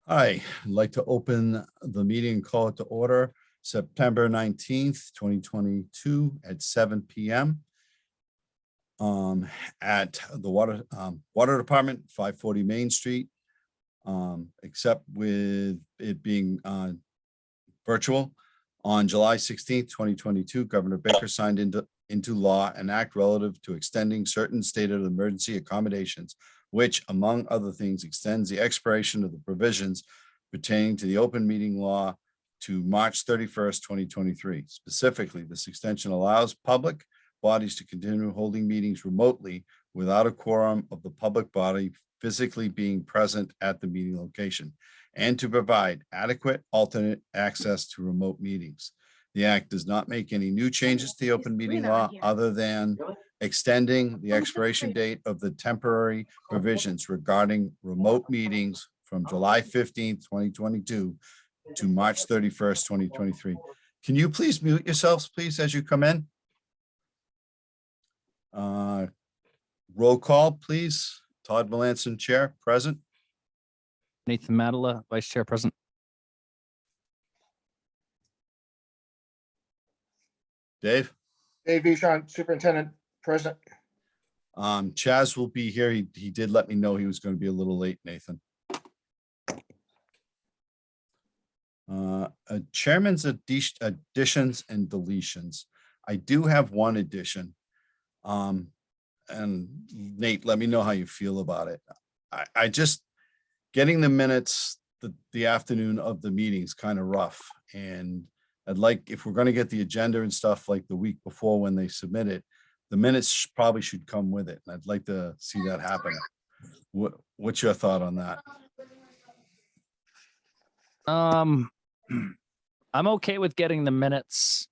Hi, I'd like to open the meeting and call it to order September 19th, 2022 at 7 p.m. At the Water Department, 540 Main Street. Except with it being virtual. On July 16th, 2022, Governor Baker signed into law an act relative to extending certain state of emergency accommodations, which, among other things, extends the expiration of the provisions pertaining to the open meeting law to March 31st, 2023. Specifically, this extension allows public bodies to continue holding meetings remotely without a quorum of the public body physically being present at the meeting location, and to provide adequate alternate access to remote meetings. The act does not make any new changes to the open meeting law other than extending the expiration date of the temporary provisions regarding remote meetings from July 15th, 2022 to March 31st, 2023. Can you please mute yourselves, please, as you come in? Roll call, please. Todd Melanson, Chair, present. Nathan Matala, Vice Chair present. Dave? Dave Vishon, Superintendent, present. Chaz will be here. He did let me know he was going to be a little late, Nathan. Chairman's additions and deletions. I do have one addition. And Nate, let me know how you feel about it. I just, getting the minutes the afternoon of the meeting is kind of rough. And I'd like, if we're going to get the agenda and stuff like the week before when they submit it, the minutes probably should come with it. And I'd like to see that happen. What's your thought on that? I'm okay with getting the minutes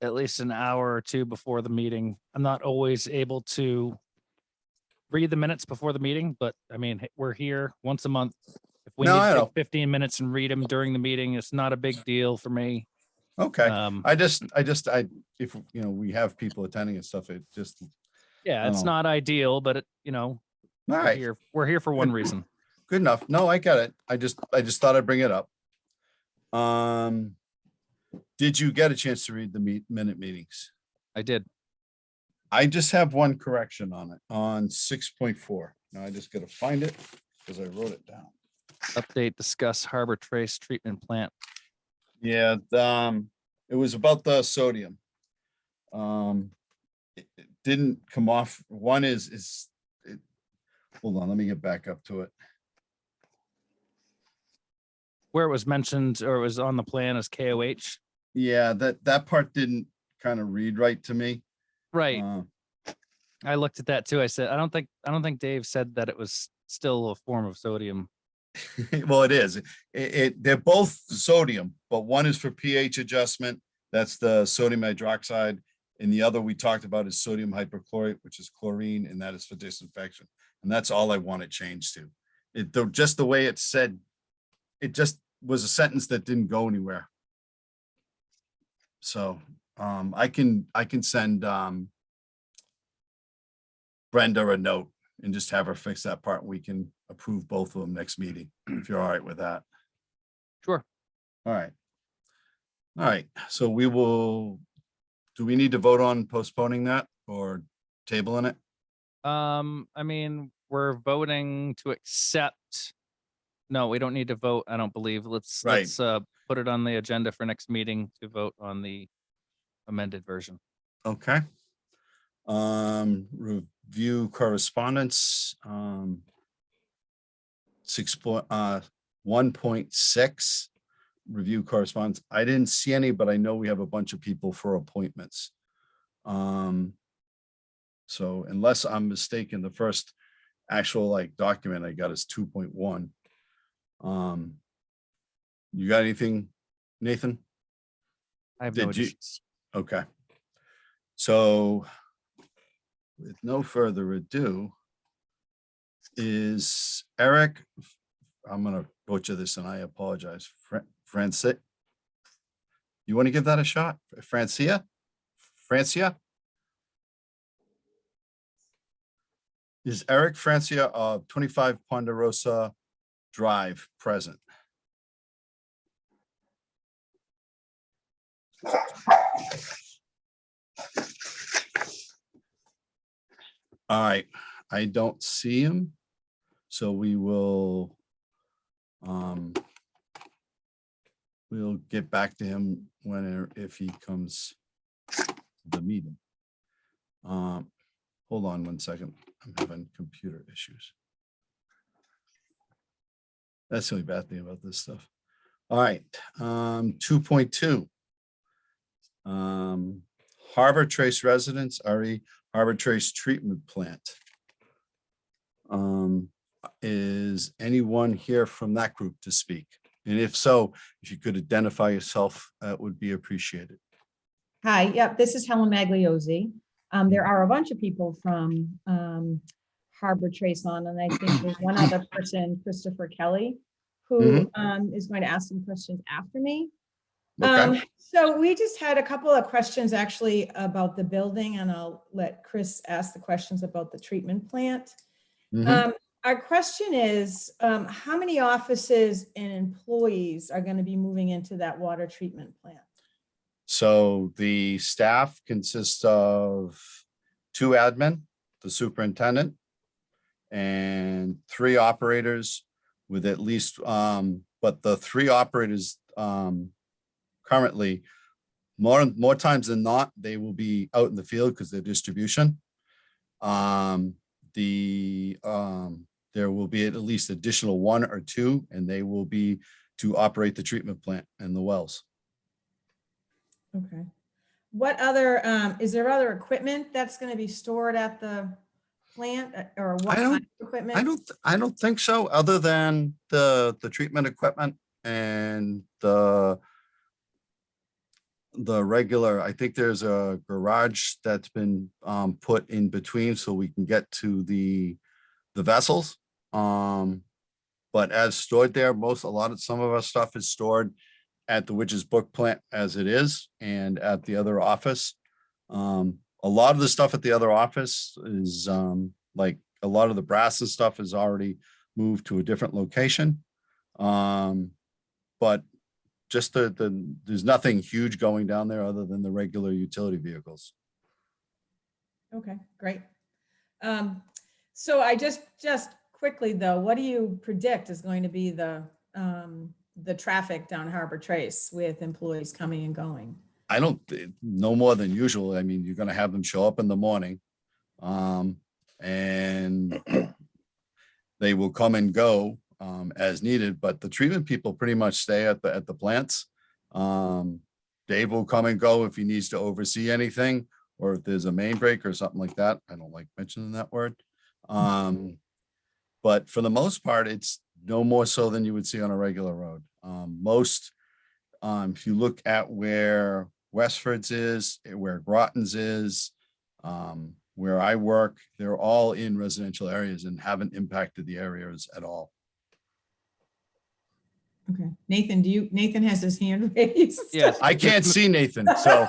at least an hour or two before the meeting. I'm not always able to read the minutes before the meeting, but I mean, we're here once a month. If we need to take 15 minutes and read them during the meeting, it's not a big deal for me. Okay. If you know, we have people attending and stuff, it just, yeah, it's not ideal, but it, you know, all right. We're here for one reason. Good enough. No, I get it. I just thought I'd bring it up. Did you get a chance to read the minute meetings? I did. I just have one correction on it on 6.4. Now I just got to find it because I wrote it down. Update, discuss Harbor Trace treatment plant. Yeah, it was about the sodium. It didn't come off. One is hold on, let me get back up to it. Where it was mentioned or it was on the plan as KOH. Yeah, that part didn't kind of read right to me. Right. I looked at that too. I said, I don't think Dave said that it was still a form of sodium. Well, it is. They're both sodium, but one is for pH adjustment. That's the sodium hydroxide. And the other we talked about is sodium hypochlorite, which is chlorine, and that is for disinfection. And that's all I want it changed to. Just the way it said, it just was a sentence that didn't go anywhere. So I can send Brenda a note and just have her fix that part. We can approve both of them next meeting, if you're all right with that. Sure. All right. All right. So do we need to vote on postponing that or tabling it? I mean, we're voting to accept. No, we don't need to vote. I don't believe. Let's put it on the agenda for next meeting to vote on the amended version. Okay. Review correspondence. 1.6 review correspondence. I didn't see any, but I know we have a bunch of people for appointments. So unless I'm mistaken, the first actual document I got is 2.1. You got anything, Nathan? I have no additions. Okay. So with no further ado, is Eric, I'm going to butcher this and I apologize. Francia, you want to give that a shot? Francia? Is Eric Francia of 25 Ponderosa Drive present? All right, I don't see him. So we will we'll get back to him if he comes to the meeting. Hold on one second. I'm having computer issues. That's the only bad thing about this stuff. All right, 2.2. Harbor Trace residents, RE Harbor Trace treatment plant. Is anyone here from that group to speak? And if so, if you could identify yourself, that would be appreciated. Hi, yep, this is Helen Magliozzi. There are a bunch of people from Harbor Trace on, and I think there's one other person, Christopher Kelly, who is going to ask some questions after me. Okay. So we just had a couple of questions actually about the building, and I'll let Chris ask the questions about the treatment plant. Our question is, how many offices and employees are going to be moving into that water treatment plant? So the staff consists of 2 admin, the superintendent, and 3 operators with at least, but the 3 operators currently, more times than not, they will be out in the field because they're distribution. There will be at least additional 1 or 2, and they will be to operate the treatment plant and the wells. Okay. What other, is there other equipment that's going to be stored at the plant, or what kind of equipment? I don't think so, other than the treatment equipment and the regular. I think there's a garage that's been put in between so we can get to the vessels. But as stored there, some of our stuff is stored at the Witches Book plant as it is, and at the other office. A lot of the stuff at the other office is like a lot of the brass and stuff is already moved to a different location. But just there's nothing huge going down there other than the regular utility vehicles. Okay, great. So I just quickly though, what do you predict is going to be the traffic down Harbor Trace with employees coming and going? I don't, no more than usual. I mean, you're gonna have them show up in the morning. And they will come and go as needed, but the treatment people pretty much stay at the plants. Dave will come and go if he needs to oversee anything, or if there's a main break or something like that. I don't like mentioning that word. But for the most part, it's no more so than you would see on a regular road. If you look at where Westford's is, where Groton's is, where I work, they're all in residential areas and haven't impacted the areas at all. Okay, Nathan has his hand raised. Yes. I can't see Nathan, so.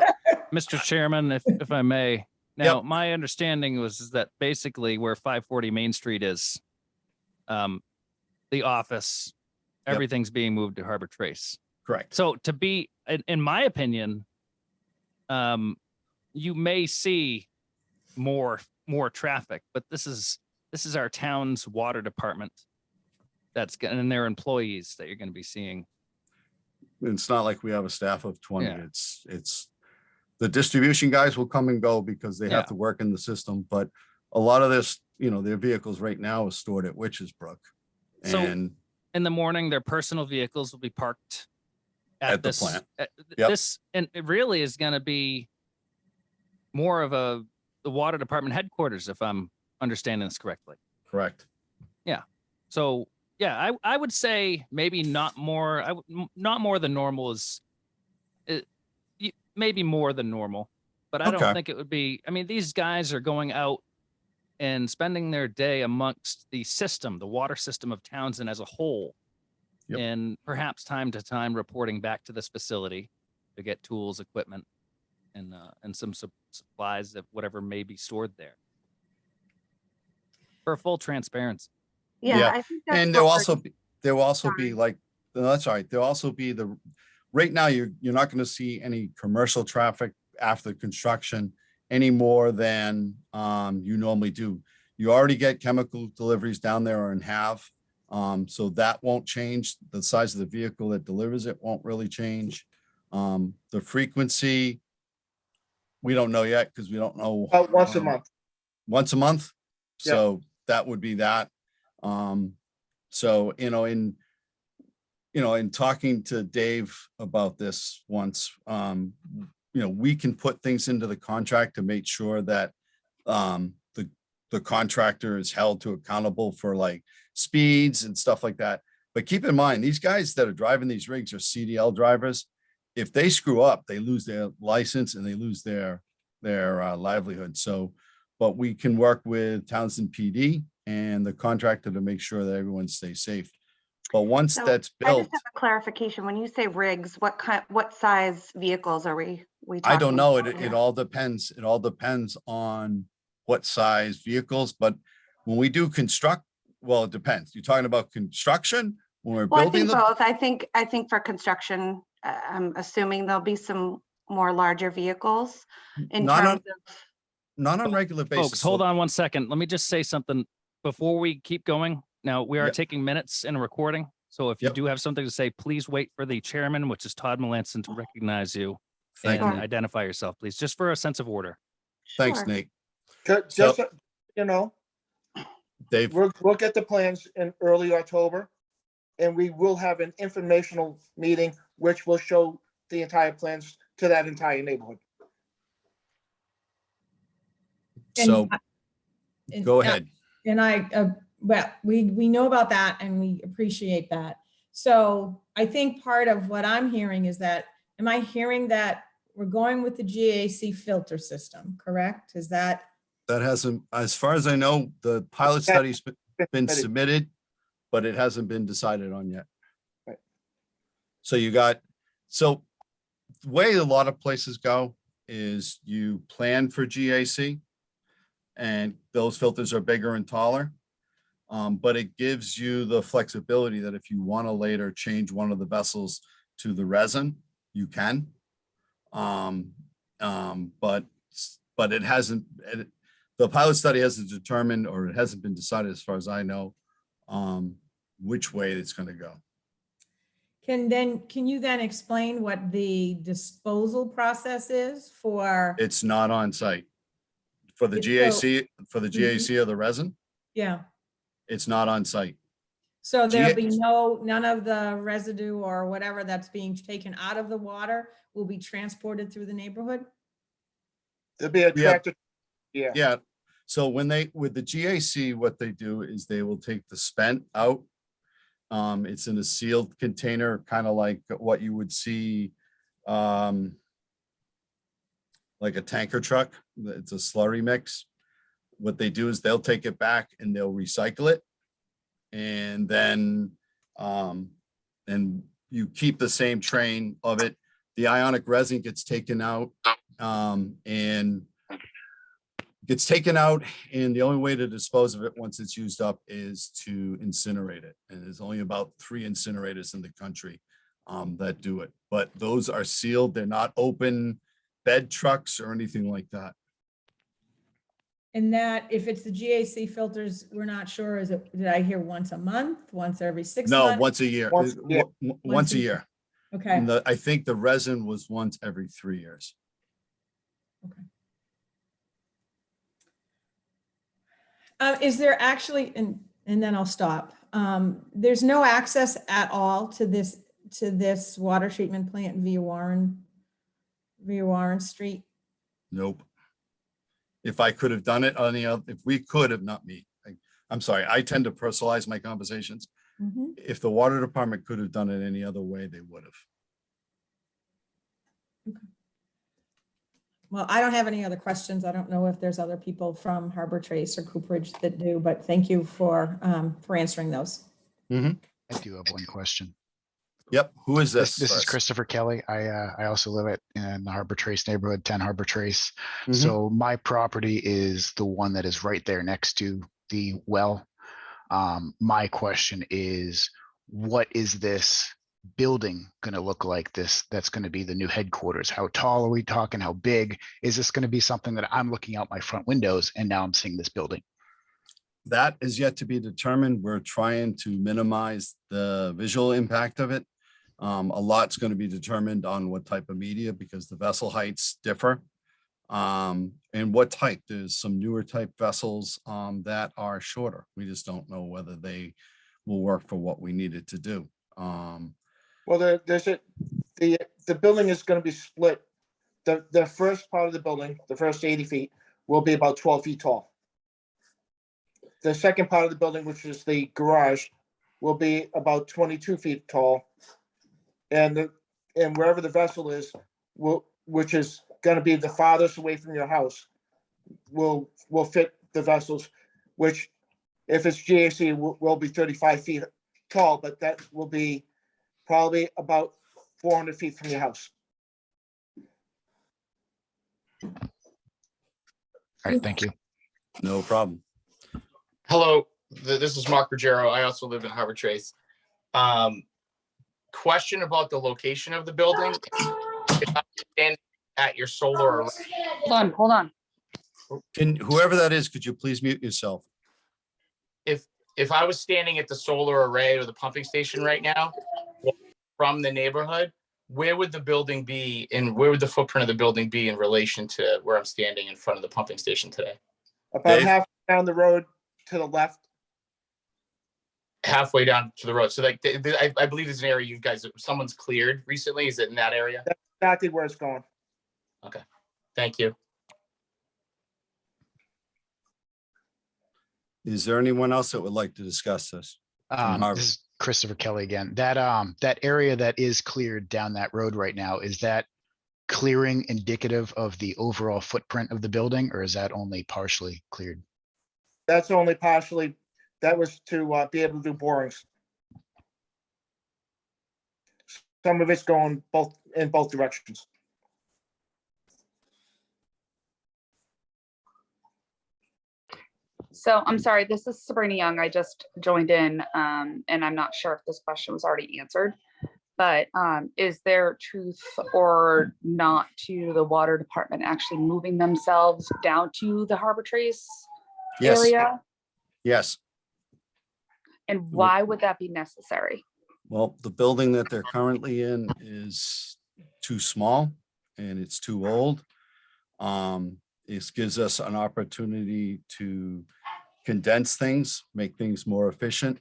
Mr. Chairman, if I may. Now, my understanding was that basically where 540 Main Street is, the office, everything's being moved to Harbor Trace. Correct. So to be, in my opinion, you may see more traffic, but this is our town's water department. And their employees that you're going to be seeing. It's not like we have a staff of 20. Yeah. It's the distribution guys will come and go because they have to work in the system, but a lot of this, their vehicles right now is stored at Witches Brook. So and in the morning, their personal vehicles will be parked at the plant. This, and it really is going to be more of the water department headquarters, if I'm understanding this correctly. Correct. Yeah. So yeah, I would say maybe not more. Not more than normal is maybe more than normal, but I don't think it would be. I mean, these guys are going out and spending their day amongst the system, the water system of Townsend as a whole, and perhaps time to time reporting back to this facility to get tools, equipment, and some supplies of whatever may be stored there. For full transparency. Yeah, Yeah, I think that's And what there'll we're- also be, there will also be Sorry. like, no, that's all right. There'll also be right now, you're not going to see any commercial traffic after construction any more than you normally do. You already get chemical deliveries down there and have. So that won't change. The size of the vehicle that delivers it won't really change. The frequency, we don't know yet because we don't know. About once a month. Once a month. Yeah. So that would be that. So, in talking to Dave about this once, we can put things into the contract to make sure that the contractor is held to accountable for like speeds and stuff like that. But keep in mind, these guys that are driving these rigs are CDL drivers. If they screw up, they lose their license and they lose their livelihood. So, but we can work with Townsend PD and the contractor to make sure that everyone stays safe. But once So, that's I built, just have a clarification. When you say rigs, what size vehicles are we I don't talking know. about It here? all depends. It all depends on what size vehicles, but when we do well, it depends. You're talking about construction when we're Well, I building think the, both. I think for construction, I'm assuming there'll be some more larger vehicles in not terms on, of, not on regular basis. Folks, hold on one second. Let me just say something before we keep going. Now, we are Yep. taking minutes and recording. So if you Yep. do have something to say, please wait for the chairman, which is Todd Melanson, to recognize you Thank and you. identify yourself, please, just for a sense of order. Thanks, Sure. Nate. Just, So- so you know, Dave, we'll get the plans in early October. And we will have an informational meeting, which will show the entire plans to that entire neighborhood. so And go I- ahead. And well, we know about that and we appreciate that. So I think part of what I'm hearing is that, am I hearing that we're going with the GAC filter system, correct? Is that, That hasn't, as far as I know, the pilot Yeah. study's been Ready. submitted, but it hasn't been decided on yet. Right. So the way a lot of places go is you plan for GAC and those filters are bigger and taller. But it gives you the flexibility that if you want to later change one of the vessels to the resin, you can. But it hasn't, the pilot study hasn't determined, or it hasn't been decided as far as I know, which way it's going to go. can you then explain what the disposal process is for, It's not on site. For the It's so- GAC of the resin, yeah. it's not on site. So there'll be none of the residue or whatever that's being taken out of the water will be transported through the neighborhood? There'll be a tractor. Yeah. Yeah, so with the GAC, what they do is they will take the spent out. It's in a sealed container, kind of like what you would see, like a tanker truck. It's a slurry mix. What they do is they'll take it back and they'll recycle it. And then, and you keep the same train of it. The ionic resin gets taken out, and the only way to dispose of it once it's used up is to incinerate it. And there's only about 3 incinerators in the country that do it, but those are sealed. They're not open bed trucks or anything like that. And that if it's the GAC filters, we're not sure, did I hear once a month, once every 6 No, months? once a year. Once- yeah. Once a year. Okay, And I think the resin was once every 3 years. is there actually, and then I'll stop. There's no access at all to this water treatment plant via Warren Street? Nope. If I could have done it on the other, if we could have, not me. I'm sorry, I tend to personalize my conversations. Mhm. If the water department could have done it any other way, they would have. Well, I don't have any other questions. I don't know if there's other people from Harbor Trace or Cooperage that do, but thank you for answering those. I do have one question. Yep, who is This this? is first? Christopher Kelly. I also live in the Harbor Trace neighborhood, 10 Harbor Trace. Mhm. So my property is the one that is right there next to the well. My question is, what is this building going to look like that's going to be the new headquarters? How tall are we talking? How big? Is this going to be something that I'm looking out my front windows and now I'm seeing this building? That is yet to be determined. We're trying to minimize the visual impact of it. A lot's going to be determined on what type of media because the vessel heights differ. And what type. There's some newer type vessels that are shorter. We just don't know whether they will work for what we needed to do. Well, the building is gonna be split. The first part of the building, the first 80 feet, will be about 12 feet tall. The second part of the building, which is the garage, will be about 22 feet tall. And wherever the vessel is, which is gonna be the farthest away from your house, will fit the vessels, which if it's GAC will be 35 feet tall, but that will be probably about 400 feet from your house. All right, thank you. No problem. Hello, this is Mark Ruggiero. I also live in Harbor Trace. Question about the location of the building. If I'm standing at your solar array, Hold on. Whoever that is, could you please mute yourself? if I was standing at the solar array or the pumping station right now from the neighborhood, where would the building be and where would the footprint of the building be in relation to where I'm standing in front of the pumping station today? About Dave? half down the road to the left. Halfway down to the road. So like, I believe there's an area you guys, someone's cleared recently. Is it in that area? That's exactly where it's going. Thank you. Is there anyone else that would like to discuss this? Harvard. This is Christopher Kelly again. That area that is cleared down that road right now, is that clearing indicative of the overall footprint of the building, or is that only partially cleared? That's only partially, that was to be able to do borings. Some of it's going in both directions. So I'm sorry, this is Sabrina Young. I just joined in, and I'm not sure if this question was already answered. But is there truth or not to the water department actually moving themselves down to the Harbor Trace Yes, area? yes. And why would that be necessary? Well, the building that they're currently in is too small and it's too old. This gives us an opportunity to condense things, make things more efficient.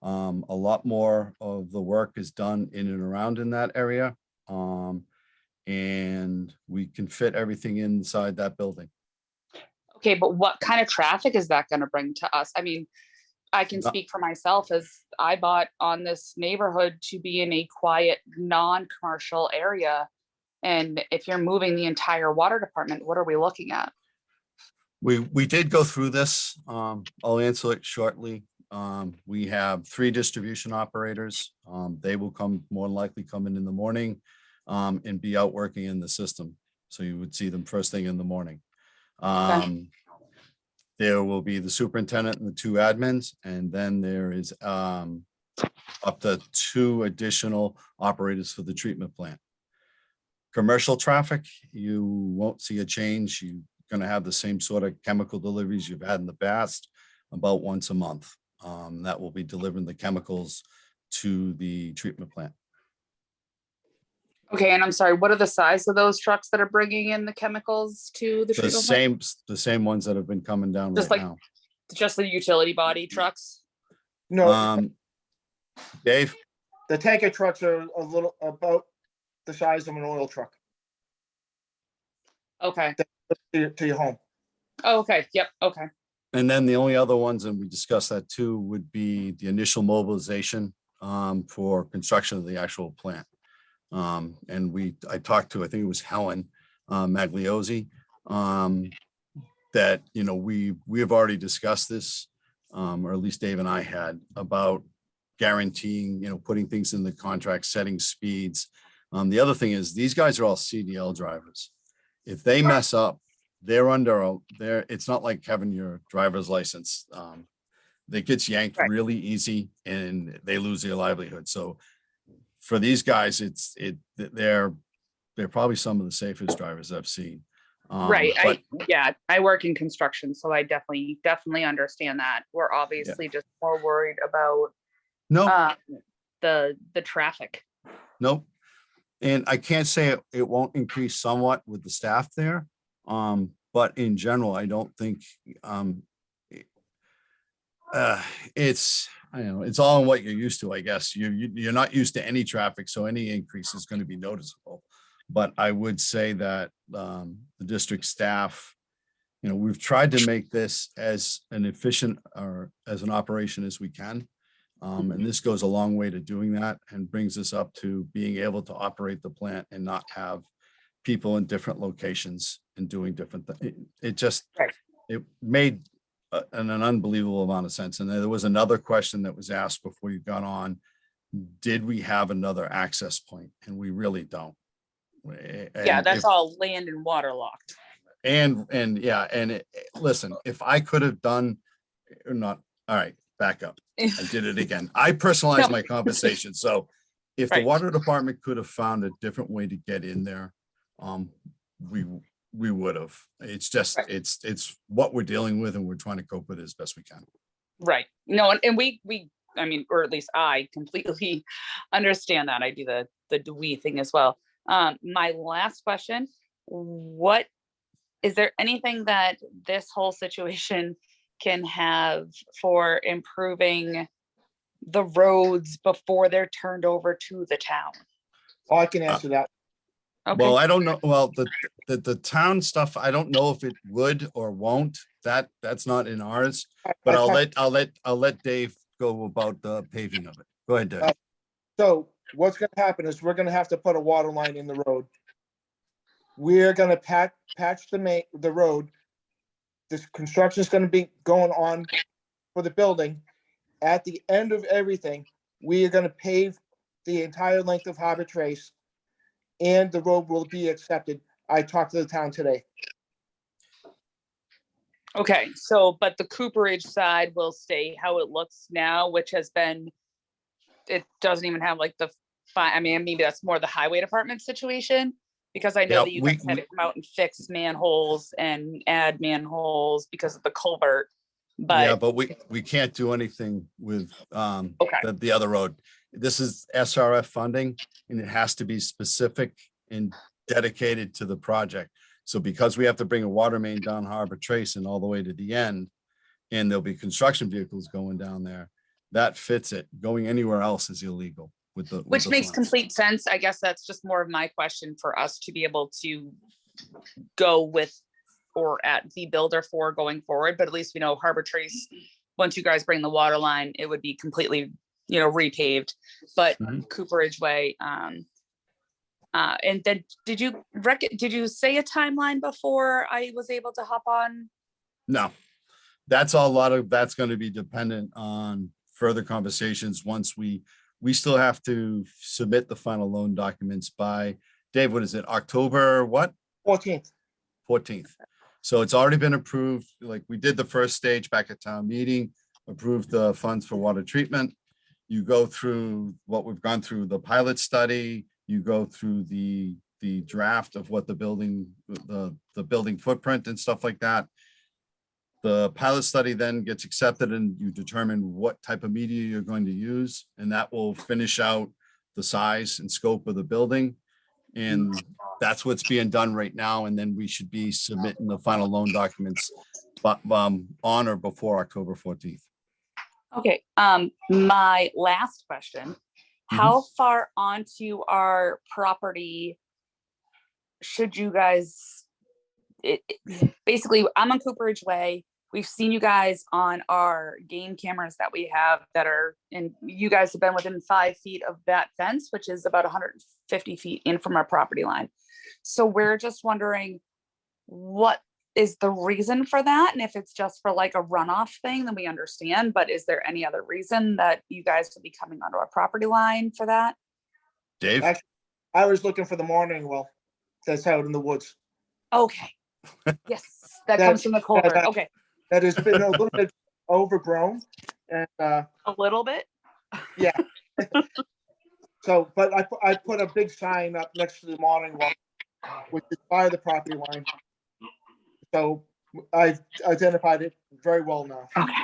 A lot more of the work is done in and around in that area. And we can fit everything inside that building. Okay, but what kind of traffic is that going to bring to us? I mean, I can speak for myself as I bought on this neighborhood to be in a quiet, non-commercial area. And if you're moving the entire water department, what are we looking at? We did go through this. I'll answer it shortly. We have 3 distribution operators. They will more than likely come in the morning and be out working in the system. So you would see them first thing in the morning. There will be the superintendent and the 2 admins, and then there is up to 2 additional operators for the treatment plant. Commercial traffic, you won't see a change. You're going to have the same sort of chemical deliveries you've had in the past, about once a month. That will be delivering the chemicals to the treatment plant. Okay, and I'm sorry, what are the size of those trucks that are bringing in the chemicals to the treatment plant? The same ones that have been coming down Just right like- now. Just the utility body trucks? No, Dave, the tanker trucks are about the size of an oil truck Okay. to your home. Oh, okay. Yep. Okay. and then the only other ones, and we discussed that too, would be the initial mobilization for construction of the actual plant. And I talked to, I think it was Helen Magliozzi, that, we have already discussed this, or at least Dave and I had, about guaranteeing, putting things in the contract, setting speeds. The other thing is these guys are all CDL drivers. If they mess up, they're under, it's not like having your driver's license. That gets yanked Right. really easy and they lose their livelihood. So for these guys, they're probably some of the safest drivers I've seen. Right, But I work in construction, so I definitely understand that. We're obviously just more worried about no, the traffic. nope. And I can't say it won't increase somewhat with the staff there. But in general, I don't think, it's, I don't know, it's all in what you're used to, I guess. You're not used to any traffic, so any increase is going to be noticeable. But I would say that, the district staff, we've tried to make this as an efficient or as an operation as we can. And this goes a long way to doing that and brings us up to being able to operate the plant and not have people in different locations and doing different things. It just, Right. it made an unbelievable amount of sense. And there was another question that was asked before you got on. Did we have another access point? And we really don't. Yeah, And that's if- all land and water locked. And yeah, and listen, if I could have done, or not, all right, back up. I did it again. I personalized my conversation. So if the Right. water department could have found a different way to get in there, we would have. It's just, Right. it's what we're dealing with and we're trying to cope with it as best we can. Right. No, and we, I mean, or at least I completely understand that. I do the we thing as well. My last question, is there anything that this whole situation can have for improving the roads before they're turned over to the town? Oh, I can answer that. Well, Okay, I don't know. Well, the town stuff, I don't know if it would or won't. That's not in ours, but I'll let Dave go about the paving of it. Go ahead, Dave. So what's gonna happen is we're gonna have to put a water line in the road. We're gonna patch the road. This construction is gonna be going on for the building. At the end of everything, we are gonna pave the entire length of Harbor Trace. And the road will be accepted. I talked to the town today. okay, so, but the Cooperage side will stay how it looks now, which has been, it doesn't even have like I mean, maybe that's more the highway department situation. Because I know Yeah, that you guys had to come out and fix manholes and add manholes because of the culvert. Yeah, But, but we can't do anything with Okay. the other road. This is SRF funding and it has to be specific and dedicated to the project. So because we have to bring a water main down Harbor Trace and all the way to the end, and there'll be construction vehicles going down there, that fits it. Going anywhere else is illegal with the. which makes funds. complete sense. I guess that's just more of my question for us to be able to go with or at the builder for going forward, but at least we know Harbor Trace, once you guys bring the water line, it would be completely, repaved, but Mhm. Cooperage Way, and then did you say a timeline before I was able to hop on? No, that's going to be dependent on further conversations. Once we still have to submit the final loan documents by, Dave, what is it? October, what? 14th. 14th. So it's already been approved. Like we did the first stage back at town meeting, approved the funds for water treatment. You go through what we've gone through, the pilot study, you go through the draft of what the building footprint and stuff like that. The pilot study then gets accepted and you determine what type of media you're going to use, and that will finish out the size and scope of the building. And that's what's being done right now. And then we should be submitting the final loan documents on or before October 14th. Okay, my last question, how far onto our property should you guys, basically, I'm on Cooperage Way. We've seen you guys on our game cameras that we have that are, and you guys have been within 5 feet of that fence, which is about 150 feet in from our property line. So we're just wondering what is the reason for that? And if it's just for like a runoff thing, then we understand, but is there any other reason that you guys would be coming onto our property line for that? Dave? I was looking for the monitoring well that's out in the woods. Okay, Yes, that That- comes from the culvert. that- Okay, that has been a little bit overgrown. And, a little bit. so, but I put a big sign up next to the morning walk, which is by the property line. So I've identified it very well now. Okay.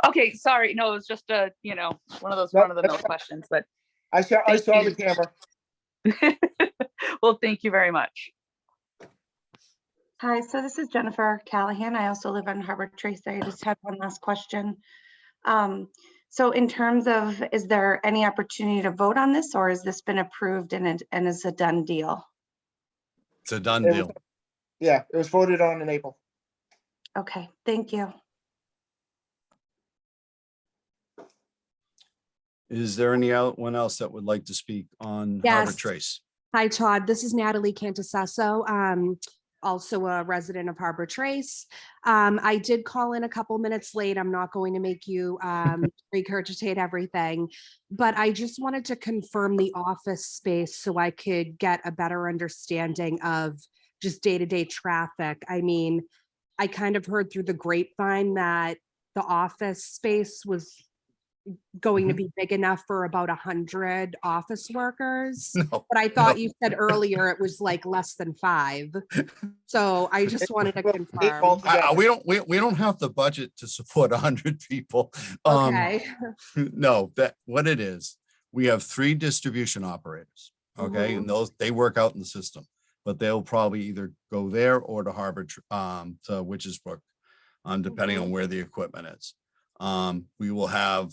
Okay, sorry. No, it was just a, one of those No, run of the mill that's- questions, but I saw Thank the you. camera. well, thank you very much. Hi, so this is Jennifer Callahan. I also live on Harbor Trace. I just had one last question. So in terms of, is there any opportunity to vote on this, or has this been approved and is a done deal? It's a done It was- deal. Yeah, it was voted on in April. Okay, thank you. Is there anyone else that would like to speak on Harbor Yes. Trace? Hi, Todd. This is Natalie Cantasesso, also a resident of Harbor Trace. I did call in a couple minutes late. I'm not going to make you regurgitate everything, but I just wanted to confirm the office space so I could get a better understanding of just day-to-day traffic. I mean, I kind of heard through the grapevine that the office space was going to be big enough for about 100 office workers. No, But I thought no. you said earlier it was like less than 5. So I just wanted to Well, 8 confirm. altogether. We don't have the budget to support 100 people. Okay, No, what it is, we have 3 distribution operators. Okay, and those, they work out in the system, but they'll probably either go there or to Harbor, to Witches Brook, depending on where the equipment is. We will have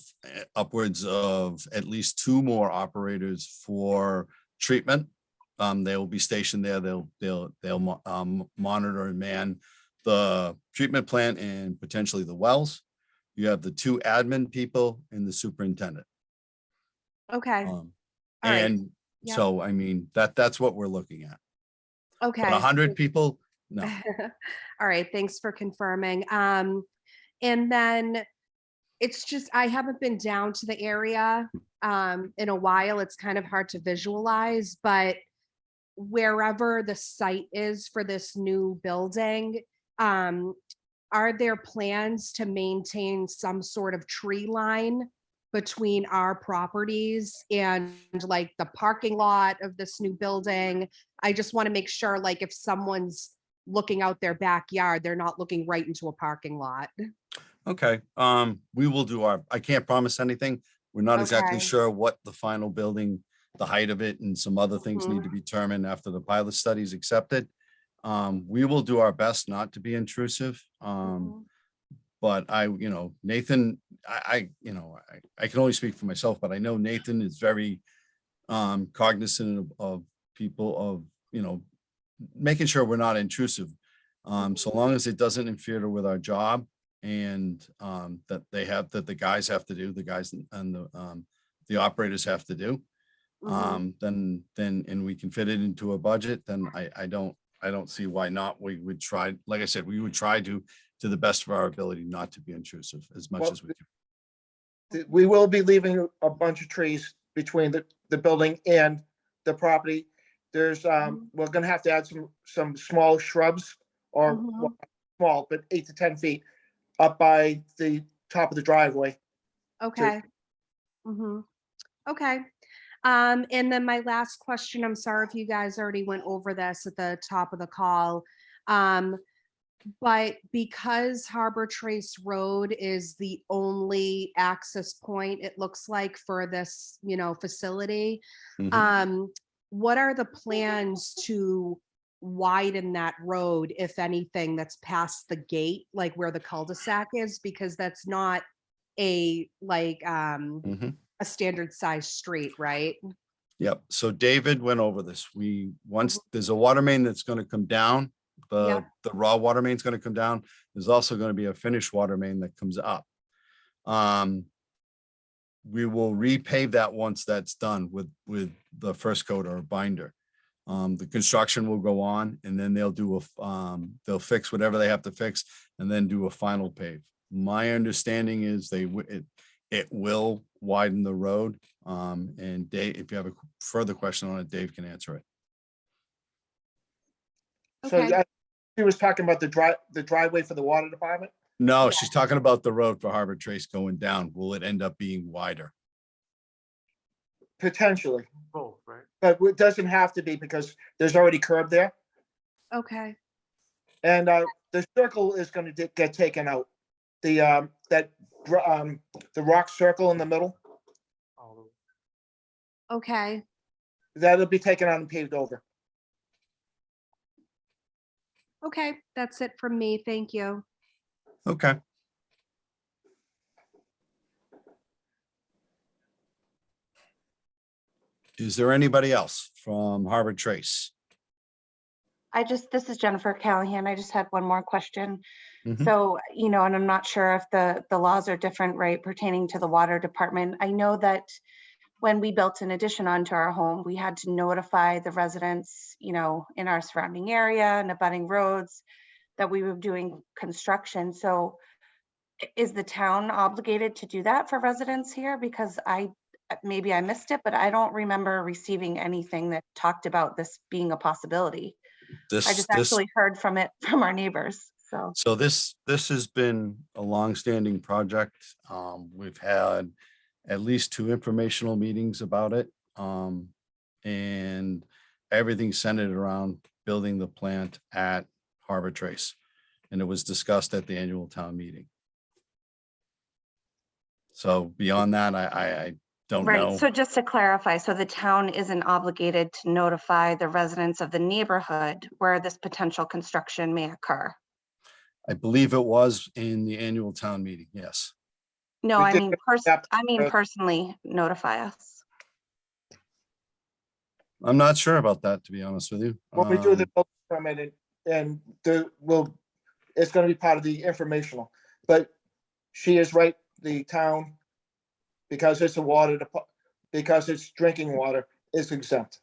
upwards of at least 2 more operators for treatment. They will be stationed there. They'll monitor and man the treatment plant and potentially the wells. You have the 2 admin people and the superintendent. okay, Um, All right. And Yep. so, I mean, that's what we're looking at. But okay. 100 people, no. All right, thanks for confirming. And then it's just, I haven't been down to the area in a while. It's kind of hard to visualize, but wherever the site is for this new building, are there plans to maintain some sort of tree line between our properties and like the parking lot of this new building? I just want to make sure, like, if someone's looking out their backyard, they're not looking right into a parking lot. Okay, we will do I can't promise anything. We're not exactly Okay. sure what the final building, the height of it and some other things need to be determined after the pilot study is accepted. We will do our best not to be intrusive. But Nathan, I can only speak for myself, but I know Nathan is very cognizant of people making sure we're not intrusive. So long as it doesn't interfere with our job and that the guys have to do, the guys and the operators have to do, then and we can fit it into a budget, then I don't see why not. We would try, like I said, we would try to the best of our ability not to be intrusive as much Well, as we can. We will be leaving a bunch of trees between the building and the property. There's, we're gonna have to add some small shrubs or well, small, but 8 to 10 feet up by the top of the driveway. Okay. Okay. And then my last question, I'm sorry if you guys already went over this at the top of the call. But because Harbor Trace Road is the only access point, it looks like, for this, facility, what are the plans to widen that road, if anything, that's past the gate, like where the cul-de-sac is? Because that's not a a standard size street, right? Yep. So David went over this. Once there's a water main that's going to come down, the raw water main is going to come down. There's also going to be a finished water main that comes up. We will repave that once that's done with the first coat or binder. The construction will go on, and then they'll fix whatever they have to fix and then do a final pave. My understanding is it will widen the road. And Dave, if you have a further question on it, Dave can answer it. So Okay. She was talking about the driveway for the water department. No, Yeah. she's talking about the road for Harbor Trace going down. Will it end up being wider? Potentially, Both, right? but it doesn't have to be because there's already curb there. Okay, And the circle is gonna get taken out. The the rock circle in the middle, All okay. that'll be taken out and paved over. Okay, that's it from me. Thank you. Okay. Is there anybody else from Harbor Trace? This is Jennifer Callahan. I just had one more question. Mhm. So, and I'm not sure if the laws are different, right, pertaining to the water department. I know that when we built an addition onto our home, we had to notify the residents, in our surrounding area and abutting roads that we were doing construction. So is the town obligated to do that for residents here? Because maybe I missed it, but I don't remember receiving anything that talked about this being a possibility. I just actually heard from our neighbors, so. So this has been a longstanding project. We've had at least 2 informational meetings about it. And everything centered around building the plant at Harbor Trace. And it was discussed at the annual town meeting. So beyond that, I don't know. Right, so just to clarify, so the town isn't obligated to notify the residents of the neighborhood where this potential construction may occur? I believe it was in the annual town meeting, yes. No, We I did mean, yep. personally notify us. I'm not sure about that, to be honest with you. When we do the building permit and it's gonna be part of the informational, but she is right, the town, because it's because it's drinking water, is exempt.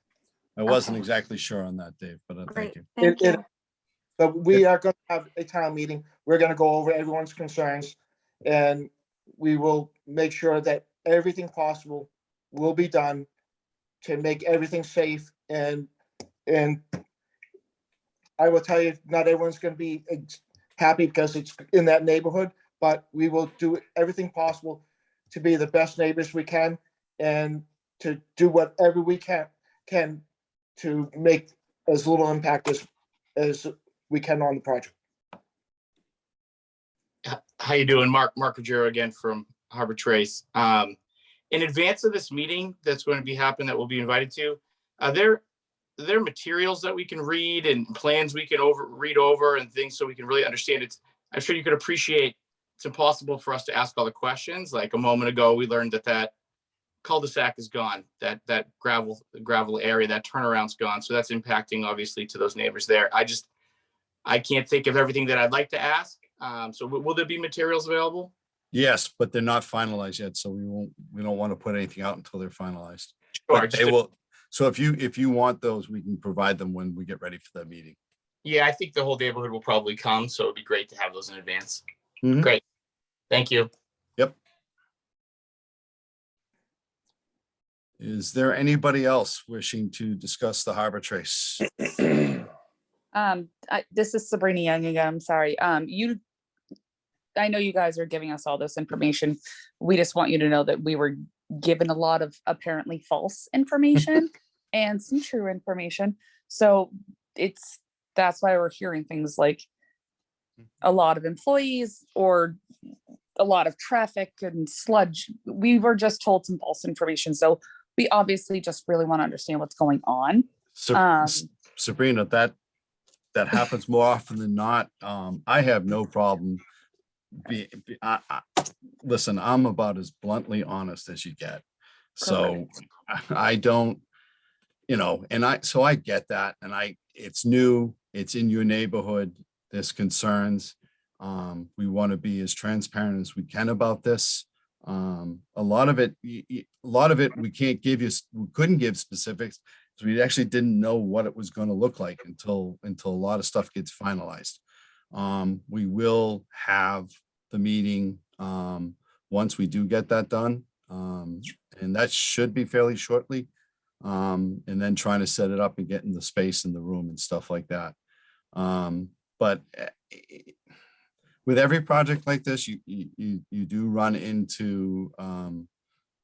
I wasn't Okay. exactly sure on that, Dave, but thank Great, you. thank It- you. But we are gonna have a town meeting. We're gonna go over everyone's concerns. And we will make sure that everything possible will be done to make everything safe and I will tell you, not everyone's gonna be happy because it's in that neighborhood, but we will do everything possible to be the best neighbors we can and to do whatever we can to make as little impact as we can on the project. How you doing? Mark Ruggiero again from Harbor Trace. In advance of this meeting that's going to be happening that we'll be invited to, are there materials that we can read and plans we can read over and things so we can really understand it? I'm sure you could appreciate it's impossible for us to ask all the questions. Like a moment ago, we learned that cul-de-sac is gone, that gravel area, that turnaround's gone. So that's impacting obviously to those neighbors there. I can't think of everything that I'd like to ask. So will there be materials available? Yes, but they're not finalized yet, so we don't want to put anything out until they're finalized. Sure. But they will. So if you want those, we can provide them when we get ready for that meeting. Yeah, I think the whole neighborhood will probably come, so it'd be great to have those in advance. Mhm. Great. Thank you. Yep. Is there anybody else wishing to discuss the Harbor Trace? This is Sabrina Young again. I'm sorry. I know you guys are giving us all this information. We just want you to know that we were given a lot of apparently false information and some true information. So that's why we're hearing things like a lot of employees or a lot of traffic and sludge. We were just told some false information. So we obviously just really want to understand what's going on. Sabrina, that happens more often than not. I have no problem. Listen, I'm about as bluntly honest as you get. So I don't, and I get that. And it's new, it's in your neighborhood, there's concerns. We want to be as transparent as we can about this. A lot of it we couldn't give specifics. So we actually didn't know what it was going to look like until a lot of stuff gets finalized. We will have the meeting once we do get that done. And that should be fairly shortly. And then trying to set it up and get in the space in the room and stuff like that. But with every project like this, you do run into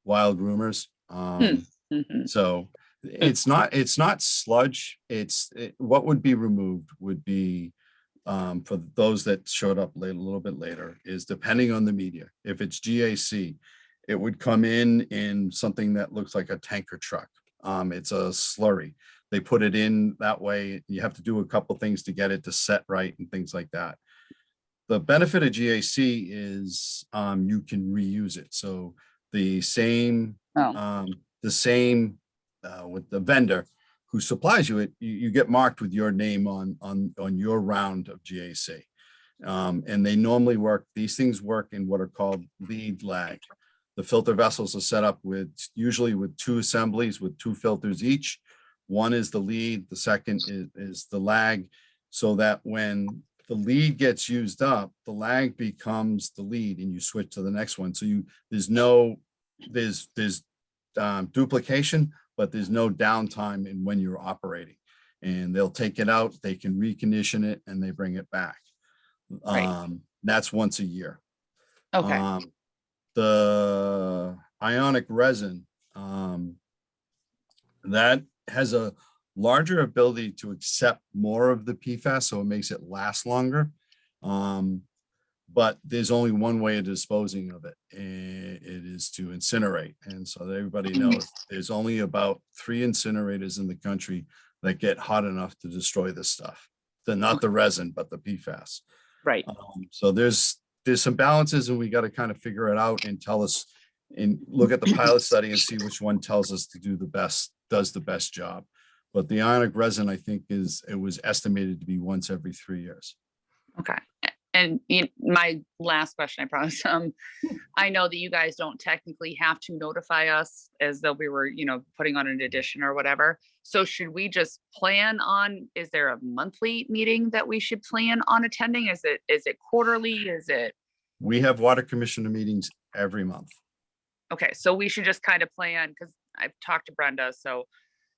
wild rumors. Mhm. So it's not sludge. What would be removed would be for those that showed up late, a little bit later, is depending on the media. If it's GAC, it would come in something that looks like a tanker truck. It's a slurry. They put it in that way. You have to do a couple things to get it to set right and things like that. The benefit of GAC is you can reuse it. So the same Oh. With the vendor who supplies you it, you get marked with your name on your round of GAC. And they normally work, these things work in what are called lead lag. The filter vessels are set up usually with 2 assemblies with 2 filters each. One is the lead, the second is the lag, so that when the lead gets used up, the lag becomes the lead and you switch to the next one. So there's duplication, but there's no downtime in when you're operating. And they'll take it out, they can recondition it, and they bring it back. Right. That's once a year. Okay. The ionic resin, that has a larger ability to accept more of the PFAS, so it makes it last longer. But there's only one way of disposing of it. It is to incinerate. And so that everybody knows there's only about 3 incinerators in the country that get hot enough to destroy this stuff. They're not the resin, but the PFAS. Right. So there's some balances, and we got to kind of figure it out and tell us and look at the pilot study and see which one tells us to does the best job. But the ionic resin, I think, it was estimated to be once every 3 years. Okay. And my last question, I promise. I know that you guys don't technically have to notify us as though we were, putting on an addition or whatever. So should we just plan on, is there a monthly meeting that we should plan on attending? Is it quarterly? Is it? We have water commissioner meetings every month. Okay, so we should just kind of plan, because I've talked to Brenda, so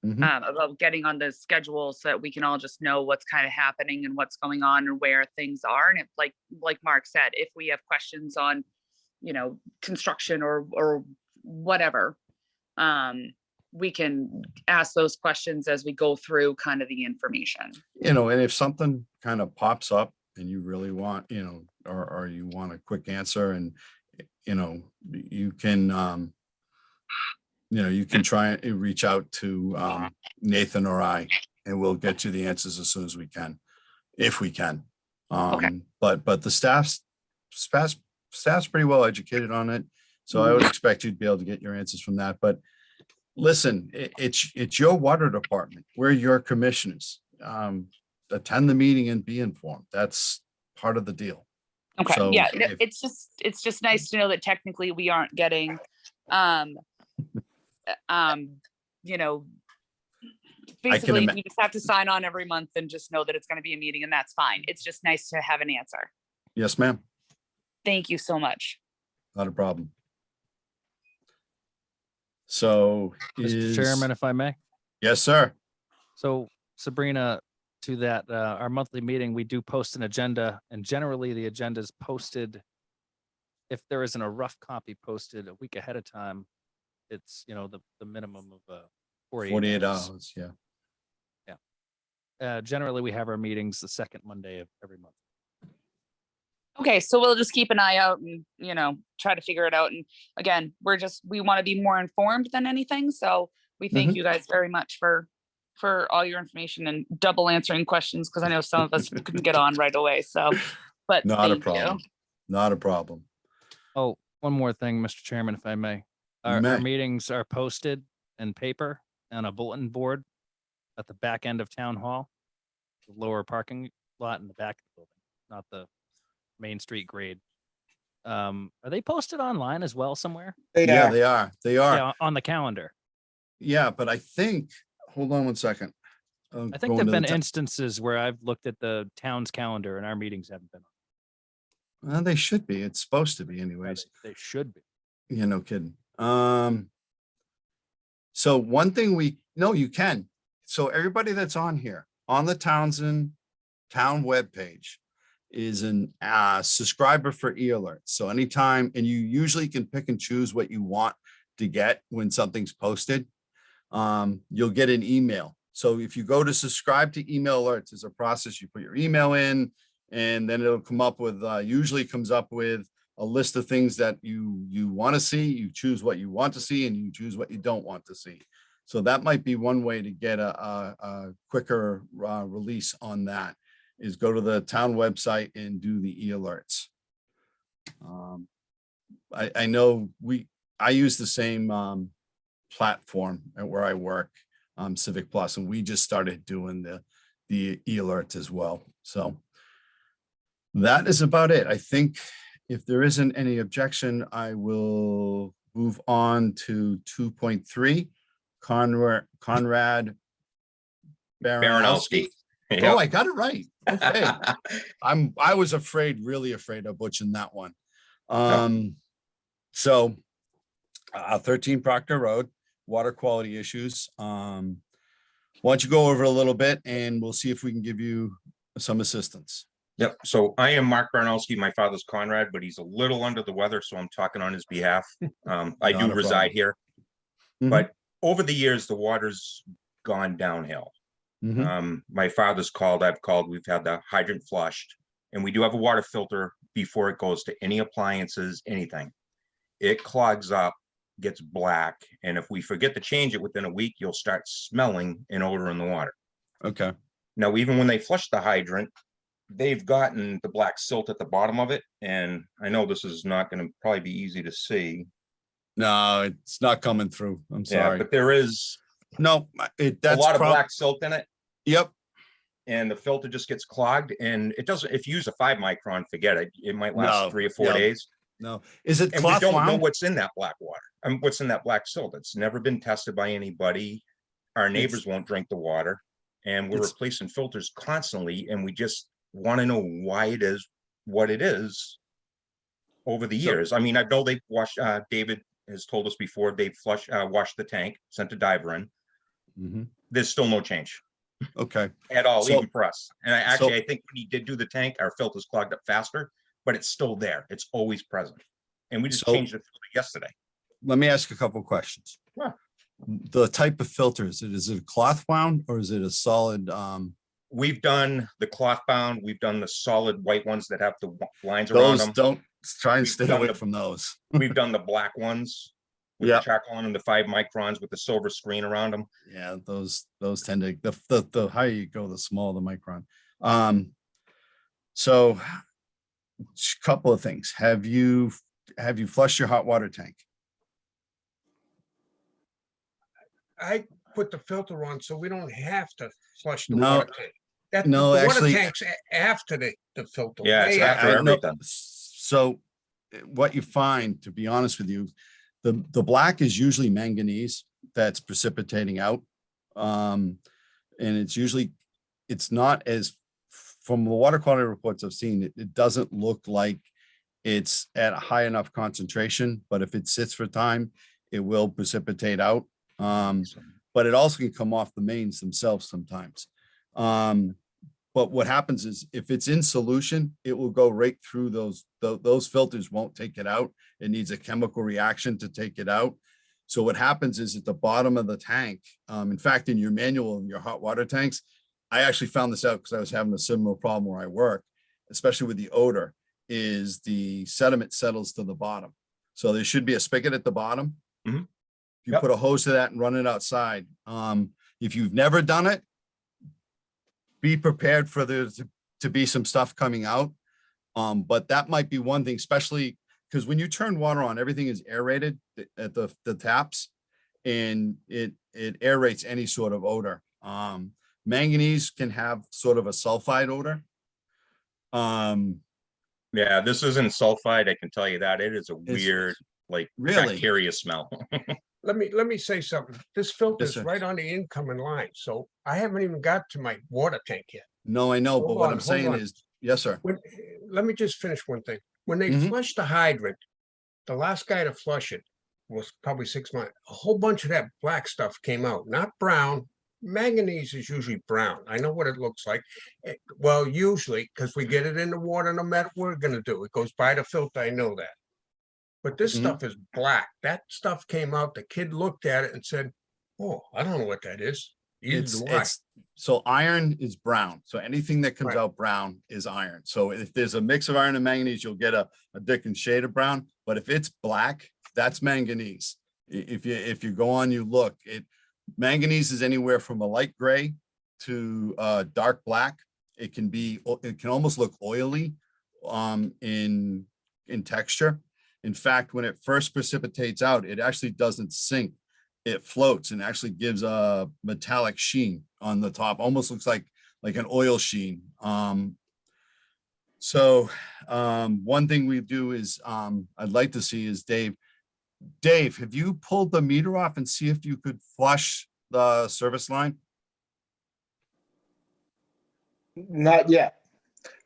about getting on the schedule so that we can all just know what's kind of happening and what's going on and where things are. And if, like Mark said, if we have questions on, construction or whatever, we can ask those questions as we go through kind of the information. And if something kind of pops up and you really want, or you want a quick answer, and, you can, you can try and reach out to Nathan or I, and we'll get you the answers as soon as we can, if we can. Okay. But the staff's pretty well educated on it. So I would expect you'd be able to get your answers from that. But listen, it's your water department. We're your commissioners. Attend the meeting and be informed. That's part of the deal. Okay, So yeah, if- it's just nice to know that technically we aren't getting, basically we just have to sign on every month and just know that it's going to be a meeting, and that's fine. It's just nice to have an answer. Yes, ma'am. Thank you so much. Not a problem. So Mr. Chairman, if I may. Yes, sir. So Sabrina, to that, our monthly meeting, we do post an agenda, and generally the agenda is posted. If there isn't a rough copy posted a week ahead of time, it's, the minimum of 48 hours. Yeah. Generally, we have our meetings the second Monday of every month. Okay, so we'll just keep an eye out and, try to figure it out. And again, we want to be more informed than anything. So we thank you guys very much for all your information and double answering questions, because I know some of us couldn't get on right away. So, but Not a thank problem. you. Not a problem. Oh, one more thing, Mr. Chairman, if I may. Our may. meetings are posted in paper on a bulletin board at the back end of Town Hall, the lower parking lot in the back of the building, not the Main Street grade. Are they posted online as well somewhere? Yeah, they are. They are. Yeah, on the calendar. Yeah, but I think, hold on one second. I think there've been instances where I've looked at the town's calendar and our meetings haven't been. Well, they should be. It's supposed to be anyways. They should be. Yeah, no kidding. So one thing no, you can. So everybody that's on here, on the Townsend town webpage is an subscriber for e-alerts. So anytime, and you usually can pick and choose what you want to get when something's posted. You'll get an email. So if you go to subscribe to email alerts, there's a process. You put your email in, and then it'll come up with, usually comes up with a list of things that you want to see. You choose what you want to see, and you choose what you don't want to see. So that might be one way to get a quicker release on that, is go to the town website and do the e-alerts. I know I use the same platform at where I work, Civic Plus, and we just started doing the e-alerts as well. So that is about it. I think if there isn't any objection, I will move on to 2.3, Conrad Baranowski. Oh, I got it right. Okay. I was really afraid of butchering that one. So 13 Proctor Road, water quality issues. Why don't you go over a little bit and we'll see if we can give you some assistance. Yep. So I am Mark Baranowski. My father's Conrad, but he's a little under the weather, so I'm talking on his behalf. I do reside here, but over the years, the water's gone downhill. My father's called, I've called, we've had the hydrant flushed, and we do have a water filter before it goes to any appliances, anything. It clogs up, gets black, and if we forget to change it within a week, you'll start smelling an odor in the water. Okay. Now, even when they flush the hydrant, they've gotten the black silt at the bottom of it, and I know this is not going to probably be easy to see. No, it's not coming through. I'm Yeah, sorry. but there is No, a that's lot of black silt in it. Yep. And the filter just gets clogged, and it doesn't, if you use a 5 micron, forget it. It might last No, 3 or 4 no. days. No. Is it And we cloth don't know wound? what's in that black water. What's in that black silt. It's never been tested by anybody. Our neighbors won't drink the water, and we're it's- replacing filters constantly, and we just want to know why it is what it is over the So- years. I mean, I know they've washed, David has told us before, they've washed the tank, sent a diver in. Mhm. There's still no change Okay. at all, So- even for us. And I think when he did do the tank, our filters clogged up faster, but it's still there. It's always present. And we just So- changed it yesterday. Let me ask a couple of questions. Sure. The type of filter, is it a cloth wound or is it a solid? We've done the cloth bound, we've done the solid white ones that have the lines around Those them. don't, try and We've stay done away the- from those. We've done the black ones with Yeah. the charcoal on them, the 5 microns with the silver screen around them. Yeah, those tend to, the higher you go, the smaller the micron. So couple of things. Have you flushed your hot water tank? I put the filter on so we don't have to flush the No, water tank. That, no, the water actually- tank's after the filter. Yeah, it's way after I know. everything. So what you find, to be honest with you, the black is usually manganese that's precipitating out. And it's not as, from the water quality reports I've seen, it doesn't look like it's at a high enough concentration, but if it sits for time, it will precipitate out. But it also can come off the mains themselves sometimes. But what happens is if it's in solution, it will go right through those filters won't take it out. It needs a chemical reaction to take it out. So what happens is at the bottom of the tank, in fact, in your manual, in your hot water tanks, I actually found this out because I was having a similar problem where I work, especially with the odor, is the sediment settles to the bottom. So there should be a spigot at the bottom. Mhm. You Yep. put a hose to that and run it outside. If you've never done it, be prepared for there to be some stuff coming out. But that might be one thing, especially because when you turn water on, everything is aerated at the taps, and it aerates any sort of odor. Manganese can have sort of a sulfide odor. Yeah, this isn't sulfide, I can tell you that. It is a weird, like Really? bacteria smell. Let me say something. This filter's sir. right on the incoming line, so I haven't even got to my water tank yet. No, I know, but Hold what on, I'm hold saying on. is, yes, sir. Let me just finish one thing. When they Mhm. flushed the hydrant, the last guy to flush it was probably 6 months. A whole bunch of that black stuff came out, not brown, manganese is usually brown. I know what it looks like. Well, usually, because we get it in the water no matter what we're gonna do. It goes by the filter, I know that. But this Mhm. stuff is black. That stuff came out, the kid looked at it and said, oh, I don't know what that is. Either do I. So iron is brown. So anything that comes Right. out brown is iron. So if there's a mix of iron and manganese, you'll get a different shade of brown. But if it's black, that's manganese. If you go on, you look, manganese is anywhere from a light gray to dark black. It can almost look oily in texture. In fact, when it first precipitates out, it actually doesn't sink. It floats and actually gives a metallic sheen on the top, almost looks like an oil sheen. So one thing we do is I'd like to see is Dave, have you pulled the meter off and see if you could flush the service line? Not yet.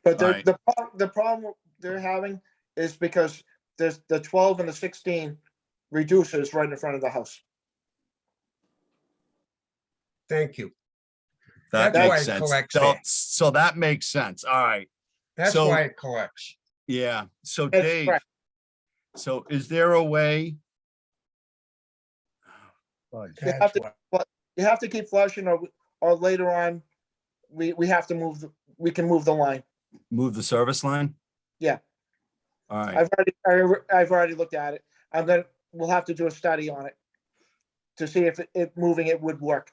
But All right. the problem they're having is because there's the 12 and the 16 reducers right in front of the house. Thank you. That That's why makes it sense. collects So, there. so that makes sense. All right. That's So- why it collects. Yeah. So That's Dave, correct. so is there a way? You That's have to, why. you have to keep flushing, or later on, we have to we can move the line. Move the service line? Yeah. All right. I've already looked at it. We'll have to do a study on it to see if moving it would work.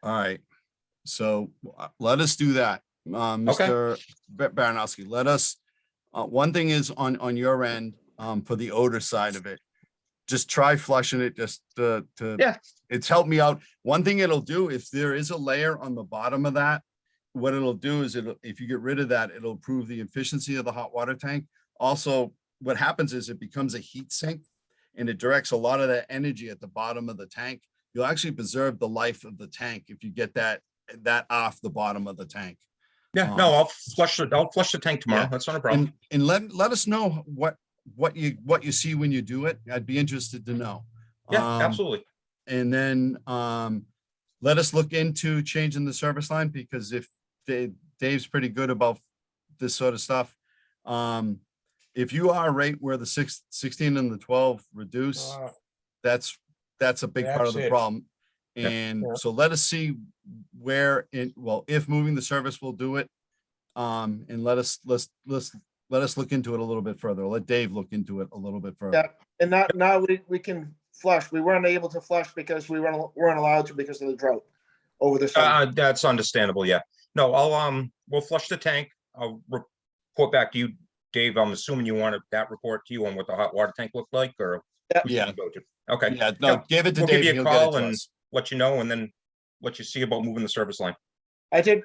All right. So let us do that. Mr. Baranowski, let us, one thing is on your end, for the odor side of it, just try flushing it just to, Yeah. it's helped me out. One thing it'll do, if there is a layer on the bottom of that, what it'll do is if you get rid of that, it'll improve the efficiency of the hot water tank. Also, what happens is it becomes a heat sink and it directs a lot of that energy at the bottom of the tank. You'll actually preserve the life of the tank if you get that off the bottom of the tank. Yeah, no, I'll flush the tank tomorrow. Yeah. That's not a problem. And let us know what you see when you do it. I'd be interested to know. Yeah, absolutely. And then let us look into changing the service line, because if Dave's pretty good about this sort of stuff. If you are right where the 16 and the 12 reduce, that's a big part of That's the it. problem. Yeah. And so let us see if moving the service will do it. And let's look into it a little bit further. Let Dave look into it a little bit further. Yeah, and now we can flush. We weren't able to flush because we weren't allowed to because of the drought over the summer. That's understandable. Yeah. No, we'll flush the tank. I'll report back to you, Dave. I'm assuming you wanted that report to you on what the hot water tank looked like, or? Yeah. Okay. Yeah, no, give it to We'll give Dave. you and a he'll get it call to and us. let you know, and then let you see about moving the service line. I did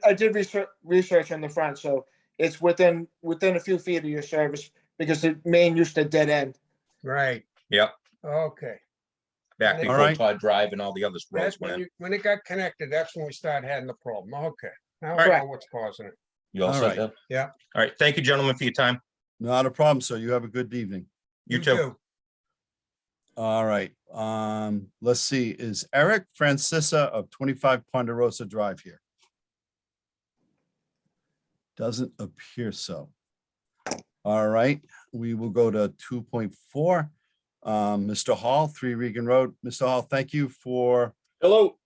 research on the front, so it's within a few feet of your service because the main used to dead end. Right. Yep. Okay. Back All before right. Todd Drive and all the other roads That's went in. when it got connected, that's when we started having the problem. Okay. Now I Correct. know what's causing it. You all All set right. there? Yeah. All right. Thank you, gentlemen, for your time. Not a problem, sir. You have a good evening. You too. All right. Let's see. Is Eric Francisa of 25 Ponderosa Drive here? Doesn't appear so. All right, we will go to 2.4. Mr. Hall, 3 Regan Road. Mr. Hall, thank you for Hello.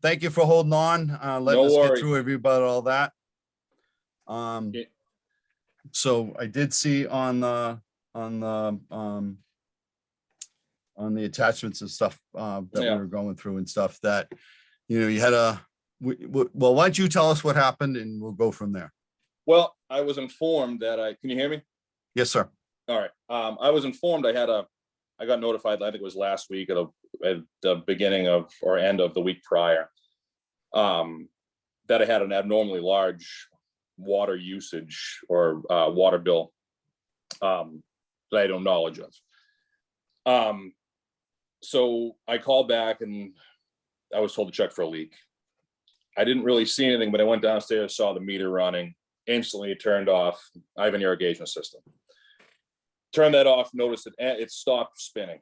holding on, letting No us get worries. through everybody, all that. Yeah. So I did see on the attachments and stuff that we Yeah. were going through and stuff that, you had well, why don't you tell us what happened and we'll go from there. Well, I was informed that can you hear me? Yes, sir. All right. I was informed I got notified, I think it was last week at the beginning of or end of the week prior, that I had an abnormally large water usage or water bill that I had no knowledge of. So I called back and I was told to check for a leak. I didn't really see anything, but I went downstairs, saw the meter running. Instantly it turned off. I have an irrigation system. Turned that off, noticed it stopped spinning.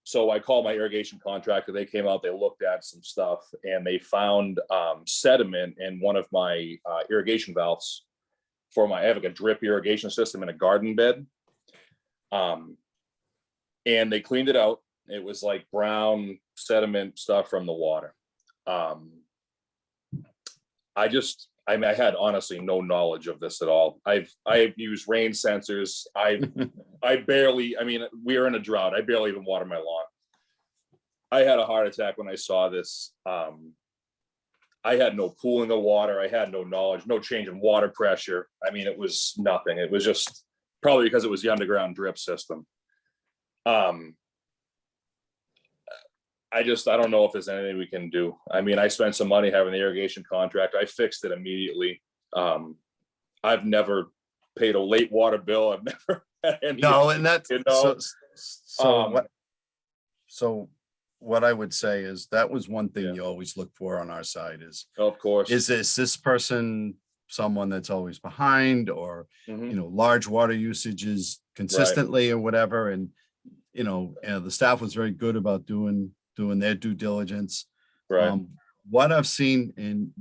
So I called my irrigation contractor. They came out, they looked at some stuff, and they found sediment in one of my irrigation valves for I have like a drip irrigation system in a garden bed. And they cleaned it out. It was like brown sediment stuff from the water. I mean, I had honestly no knowledge of this at all. I've used rain sensors. I barely, I mean, we are in a drought. I barely even water my lawn. I had a heart attack when I saw this. I had no pooling of water. I had no knowledge, no change in water pressure. I mean, it was nothing. It was just probably because it was the underground drip system. I don't know if there's anything we can do. I mean, I spent some money having the irrigation contract. I fixed it immediately. I've never paid a late water bill. I've never had any. No, and that's, you know, so what I would say is that was one thing Yeah. you always look for on our side is of course. this person someone that's always behind, or Mhm. you know, large water usages consistently or whatever. And you know, the staff was very good about doing their due diligence. Right. What I've seen, and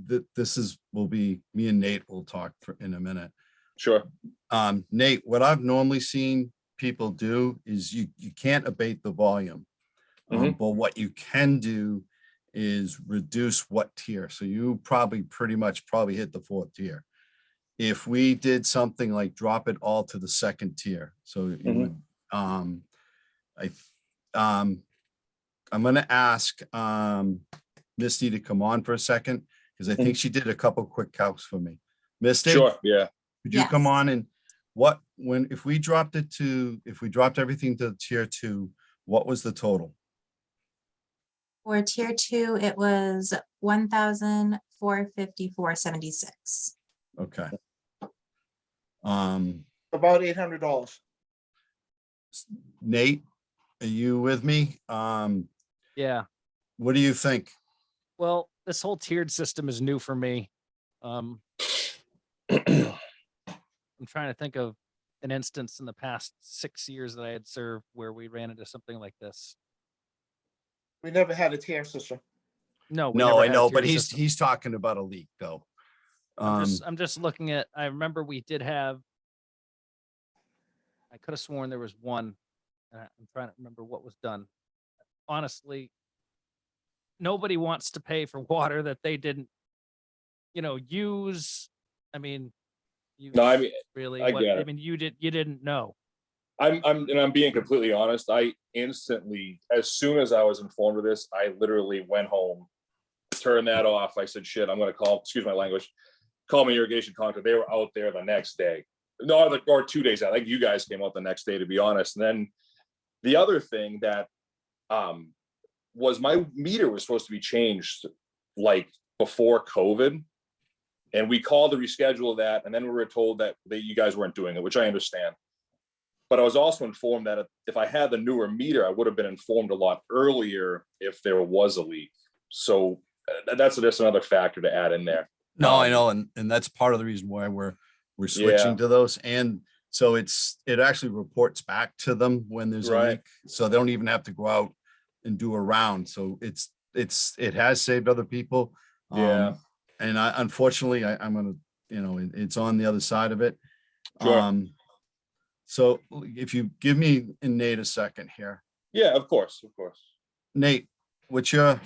will be me and Nate will talk in a minute. Sure. Nate, what I've normally seen people do is you can't abate the volume. But what you can do is reduce what tier. So you pretty much hit the 4th tier. If we did something like drop it all to the 2nd tier, so you would, I'm gonna ask Misty to come on for a second, because I think she did a couple quick calcs for me. Misty? Sure. Yeah. Could you come Yes. on and if we dropped everything to tier 2, what was the total? For tier 2, it was 1,454.76. Okay. About $800. Nate, are you with me? Yeah. What do you think? Well, this whole tiered system is new for me. I'm trying to think of an instance in the past 6 years that I had served where we ran into something like this. We never had a tier system. No, we No, never I had a know, but tiered system. he's talking about a leak though. I'm just looking at, I remember we did have, I could have sworn there was one. I'm trying to remember what was done. Honestly, nobody wants to pay for water that they didn't, use. I mean, No, I mean, really, I get I it. mean, you didn't know. I'm being completely honest. I instantly, as soon as I was informed of this, I literally went home, turned that off. I said, shit, I'm going to excuse my language, call my irrigation contractor. They were out there the next day. No, or 2 days out. I think you guys came out the next day, to be honest. And then the other thing that was my meter was supposed to be changed like before COVID. And we called to reschedule that. And then we were told that you guys weren't doing it, which I understand. But I was also informed that if I had the newer meter, I would have been informed a lot earlier if there was a leak. So that's just another factor to add in there. No, I know, and that's part of the reason why we're switching to those. And so it actually reports back to them when there's a leak, so they don't even have to go out and do a round. So it has saved other people. Yeah. And unfortunately, I'm gonna, it's on the other side of it. Sure. So if you give me and Nate a second here. Yeah, of course. Nate, what's your,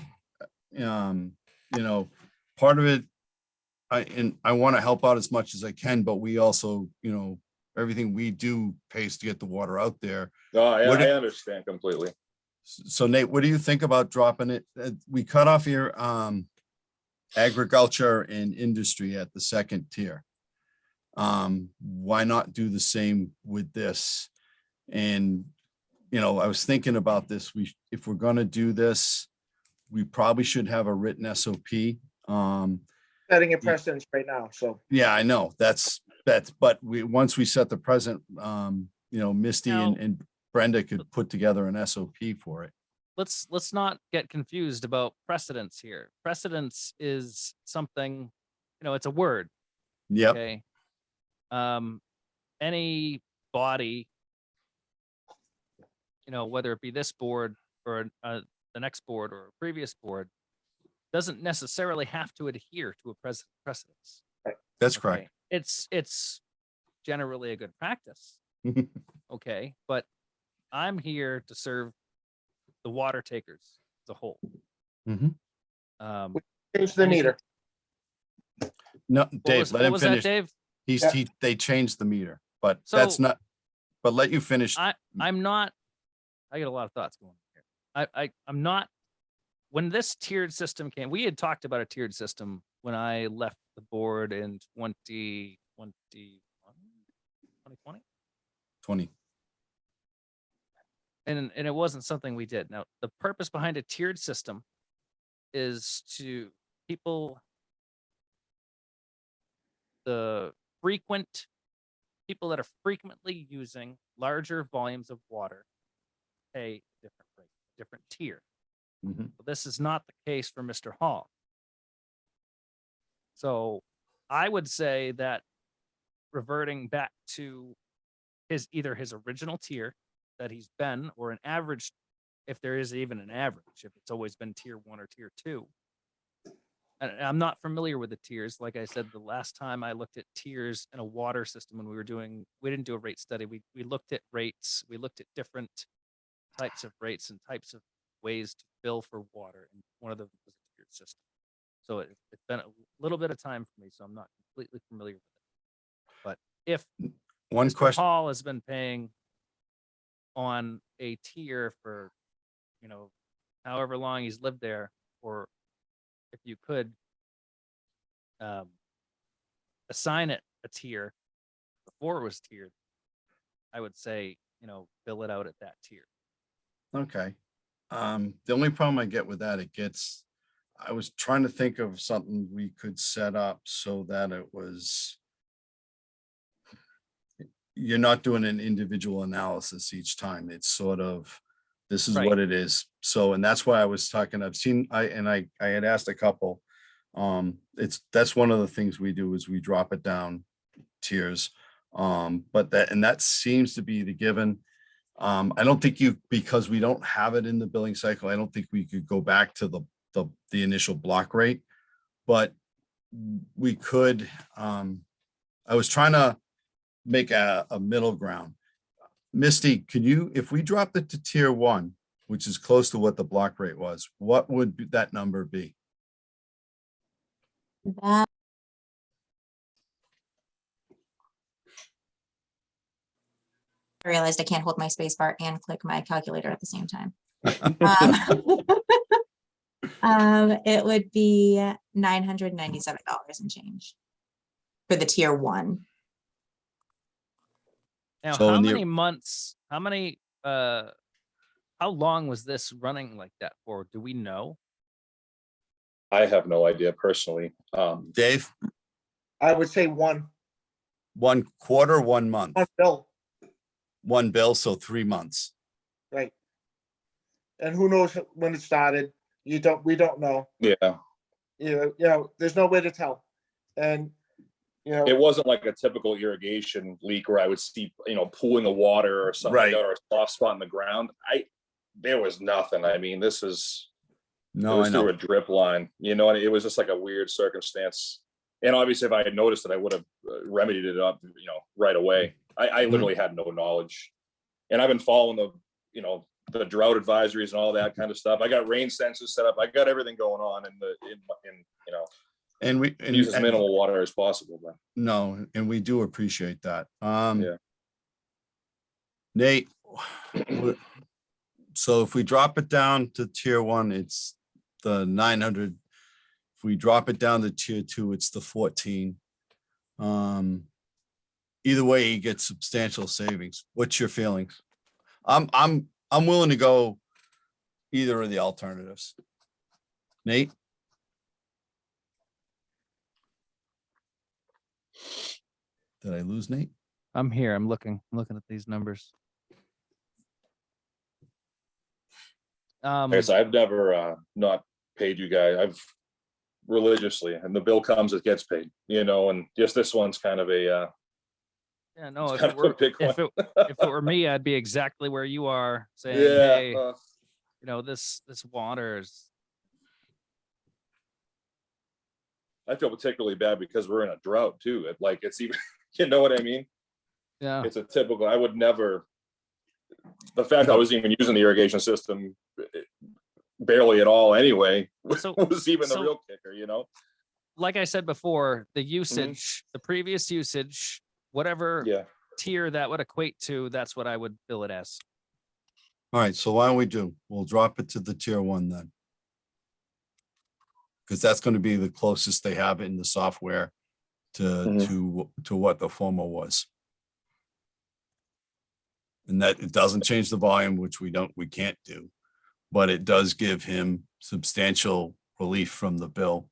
part of it, I want to help out as much as I can, but we also, everything we do pays to get the water out there. No, I understand completely. So Nate, what do you think about dropping it? We cut off here, agriculture and industry at the 2nd tier. Why not do the same with this? And, I was thinking about this. If we're going to do this, we probably should have a written SOP. Setting a precedence right now, so. Yeah, I know but once we set the present, Misty Now- and Brenda could put together an SOP for it. Let's not get confused about precedence here. Precedence is something, it's a word. Yep. Okay. Any body, whether it be this board or the next board or a previous board doesn't necessarily have to adhere to a precedence. That's Okay? correct. It's generally a good practice. Okay, but I'm here to serve the water takers as a whole. Mhm. Um, Change the anything- meter. No, what Dave, was- let what him was that, finish. Dave? Yeah. They changed the meter, but that's So- not, but let you finish. I'm not, I get a lot of thoughts going on here. I'm not, when this tiered system came, we had talked about a tiered system when I left the board in 2020. 20. And it wasn't something we did. Now, the purpose behind a tiered system is to the people that are frequently using larger volumes of water pay a different rate, different tier. Mhm. But this is not the case for Mr. Hall. So I would say that reverting back to either his original tier that he's been, or an average, if there is even an average, if it's always been tier 1 or tier 2. And I'm not familiar with the tiers. Like I said, the last time I looked at tiers in a water system when we didn't do a rate study. We looked at rates. We looked at different types of rates and types of ways to bill for water. And one of them was a tiered system. So it's been a little bit of time for me, so I'm not completely familiar with it. But if One Mr. question, Hall has been paying on a tier for, however long he's lived there, or if you could assign it a tier before it was tiered, I would say, bill it out at that tier. okay. The only problem I get with that, I was trying to think of something we could set up so that it was, you're not doing an individual analysis each time. It's sort of, this is Right. what it is. So, and that's why I was talking, I had asked a couple. That's one of the things we do is we drop it down tiers. But that seems to be the given. I don't think because we don't have it in the billing cycle, I don't think we could go back to the initial block rate, but we could, I was trying to make a middle ground. Misty, if we dropped it to tier 1, which is close to what the block rate was, what would that number be? That I realized I can't hold my space bar and click my calculator at the same time. It would be $997 and change for the tier 1. Now, So how in the- many months, how long was this running like that for? Do we know? I have no idea personally. Dave, I would say one 1 quarter, 1 month, bill, 1 bill, so 3 months. right? And who knows when it started? We don't know. Yeah, There's no way to tell. And, it wasn't like a typical irrigation leak where I would see, pooling of water or something like Right. that, or a soft spot in the ground. There was nothing. I mean, it No, I was through know. a drip line, and it was just like a weird circumstance. And obviously, if I had noticed it, I would have remedied it up, right away. I literally had no knowledge, and I've been following the drought advisories and all that kind of stuff. I got rain sensors set up. I got everything going on, And we, use as minimal water as possible. But no, and we do appreciate that. Yeah. Nate, so if we drop it down to tier 1, it's the 900. If we drop it down to tier 2, it's the 14. Either way, he gets substantial savings. What's your feelings? I'm willing to go either of the alternatives. Nate? Did I lose Nate? I'm here. I'm looking at these numbers. like I said, I've never not paid you guys. I've religiously, and the bill comes, it gets paid. And just this one's kind of a Yeah, no, kind of a big one. if it were me, I'd be exactly where you are saying, Yeah, hey, you know, this water is, I feel particularly bad because we're in a drought too. It's even, you know what I mean? yeah, It's a typical, I would never, the fact I wasn't even using the irrigation system barely at all anyway, So- was even the so- real kicker, you know? like I said before, the usage, the previous usage, whatever Yeah. tier that would equate to, that's what I would bill it as. All right, so why don't we do, we'll drop it to the tier 1 then. Because that's going to be the closest they have in the software to, Mhm. to what the former was. And that it doesn't change the volume, which we can't do, but it does give him substantial relief from the bill.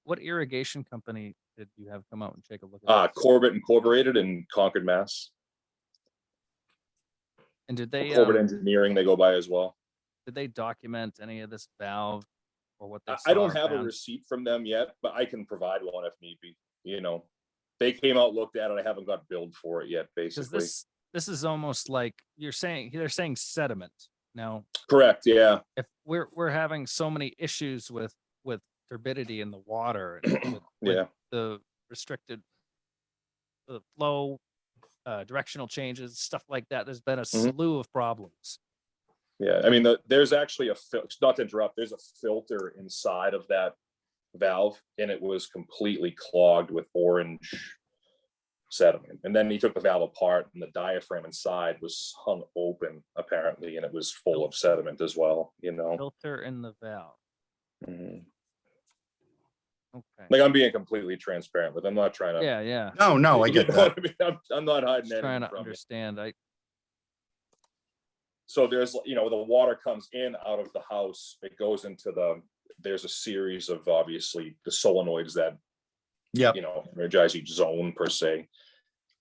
What irrigation company did you have come out and take a look at? this? Corbett Incorporated in Concord, Mass. And did they, Corbett Engineering, they go by as well. did they document any of this valve or what they I don't saw or have a found? receipt from them yet, but I can provide one if need be, you know. They came out, looked at it, I haven't got billed for it yet, Because basically. this is almost like they're saying sediment. Now, Correct, yeah. if we're having so many issues with turbidity in the water and with Yeah. the restricted the flow, directional changes, stuff like that, there's been a Mhm. slew of problems. Yeah, I mean, there's actually not to interrupt, there's a filter inside of that valve and it was completely clogged with orange sediment. And then he took the valve apart and the diaphragm inside was hung open apparently, and it was full of sediment as well, you know? Filter in the valve. Mhm. Okay. Like I'm being completely transparent with, I'm not trying to. Yeah, yeah. No, I You get know that. what I mean? I'm not hiding Just trying anything to from you. understand. So there's, you know, the water comes in out of the house, it goes into there's a series of obviously the solenoids that, Yep. you know, energize each zone per se.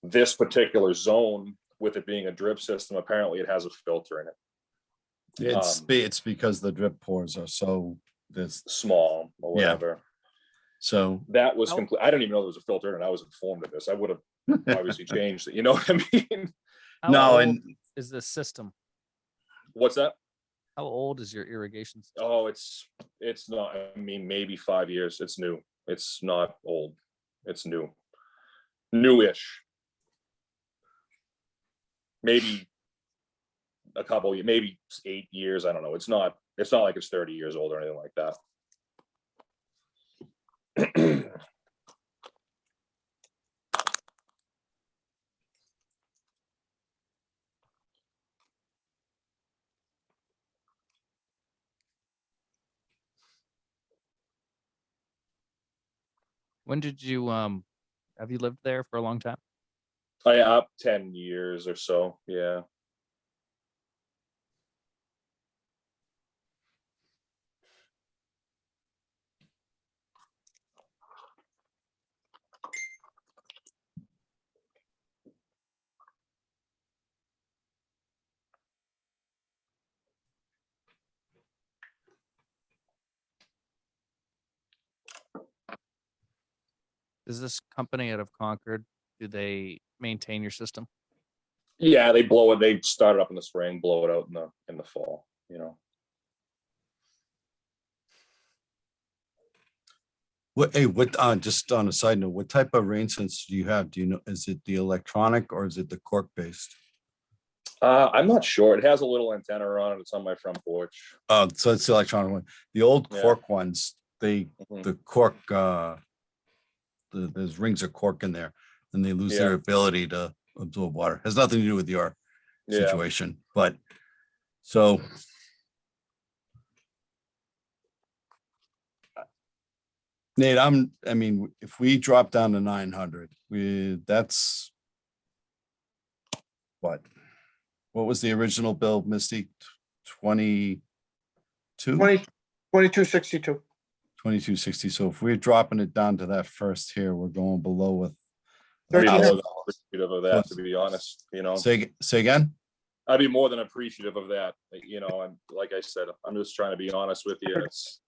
This particular zone, with it being a drip system, apparently it has a filter in it. It's because the drip pores are so this, Small or Yeah. whatever. so That was How- complete. I didn't even know there was a filter and I was informed of this. I would have obviously changed it. You know what I mean? How no, old and is this system? What's that? How old is your irrigation system? Oh, it's not, I mean, maybe 5 years. It's new. It's not old. It's new. Newish. Maybe a couple, maybe 8 years. I don't know. It's not like it's 30 years old or anything like that. When did you have you lived there for a long time? I up 10 years or so. Yeah. Is this company out of Concord, do they maintain your system? Yeah, they blow it. They start it up in the spring, blow it out in the fall, you know. what, just on a side note, what type of rain sense do you have? Do you know, is it the electronic or is it the cork based? I'm not sure. It has a little antenna on it. It's on my front porch. So it's the electronic one. The old Yeah. cork ones, Mhm. the cork, there's rings of cork in there and they lose their Yeah. ability to absorb water. Has nothing to do with your Yeah. situation, but so. Nate, I mean, if we drop down to 900, that's what was the original bill, Misty? 22? 2262. 2260. So if we're dropping it down to that first here, we're going below with. I'd be more $1,300. than appreciative of that, to be honest, you know. Say again? I'd be more than appreciative of that, you know, and like I said, I'm just trying to be honest with you. It's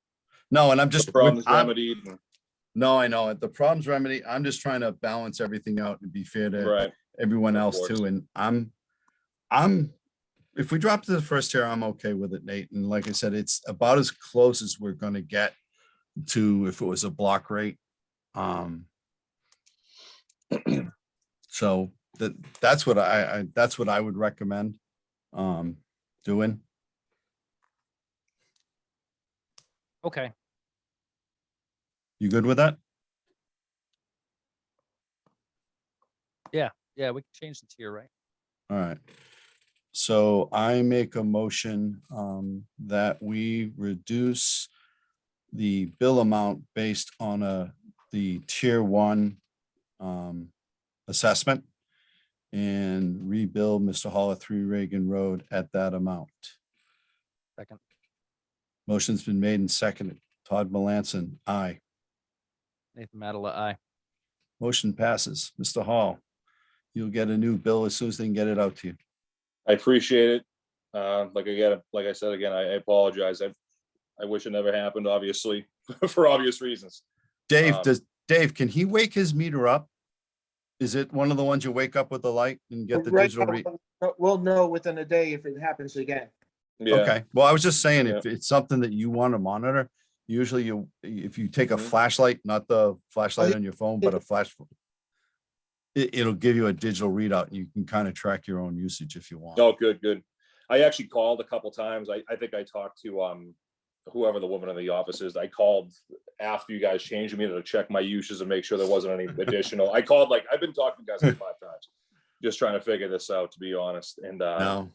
No, and I'm the just, problem's I'm- remedied. And No, I know it. The problem's remedy. I'm just trying to balance everything out and be fair to Right. everyone Of else course. too. And I'm, if we drop to the first tier, I'm okay with it, Nate. And like I said, it's about as close as we're gonna get to if it was a block rate. So that's what that's what I would recommend doing. Okay, You good with that? yeah, we can change the tier, right? All right. So I make a motion that we reduce the bill amount based on the tier 1 assessment and rebuild Mr. Hall at 3 Reagan Road at that amount. Second, Motion's been made and seconded. Todd Melanson, aye. Nathan Madala, aye. Motion passes. Mr. Hall, you'll get a new bill as soon as they can get it out to you. I appreciate it. Like I said, again, I apologize. I wish it never happened, obviously, for obvious reasons. Dave, Um, Dave, can he wake his meter up? Is it one of the ones you wake up with the light and get the Right digital now, read? we'll know within a day if it happens again. Yeah, Okay, well, I was just saying, Yeah. if it's something that you want to monitor, usually if you take a Mhm. flashlight, not the flashlight yeah. on your phone, but a flash. It'll give you a digital readout and you can kind of track your own usage if you want. oh, good. I actually called a couple times. I think I talked to whoever the woman in the office is. I called after you guys changed me to check my uses and make sure there wasn't any additional. I called, like, I've been talking to you guys like 5 times, just trying to figure this out, to be honest. And No,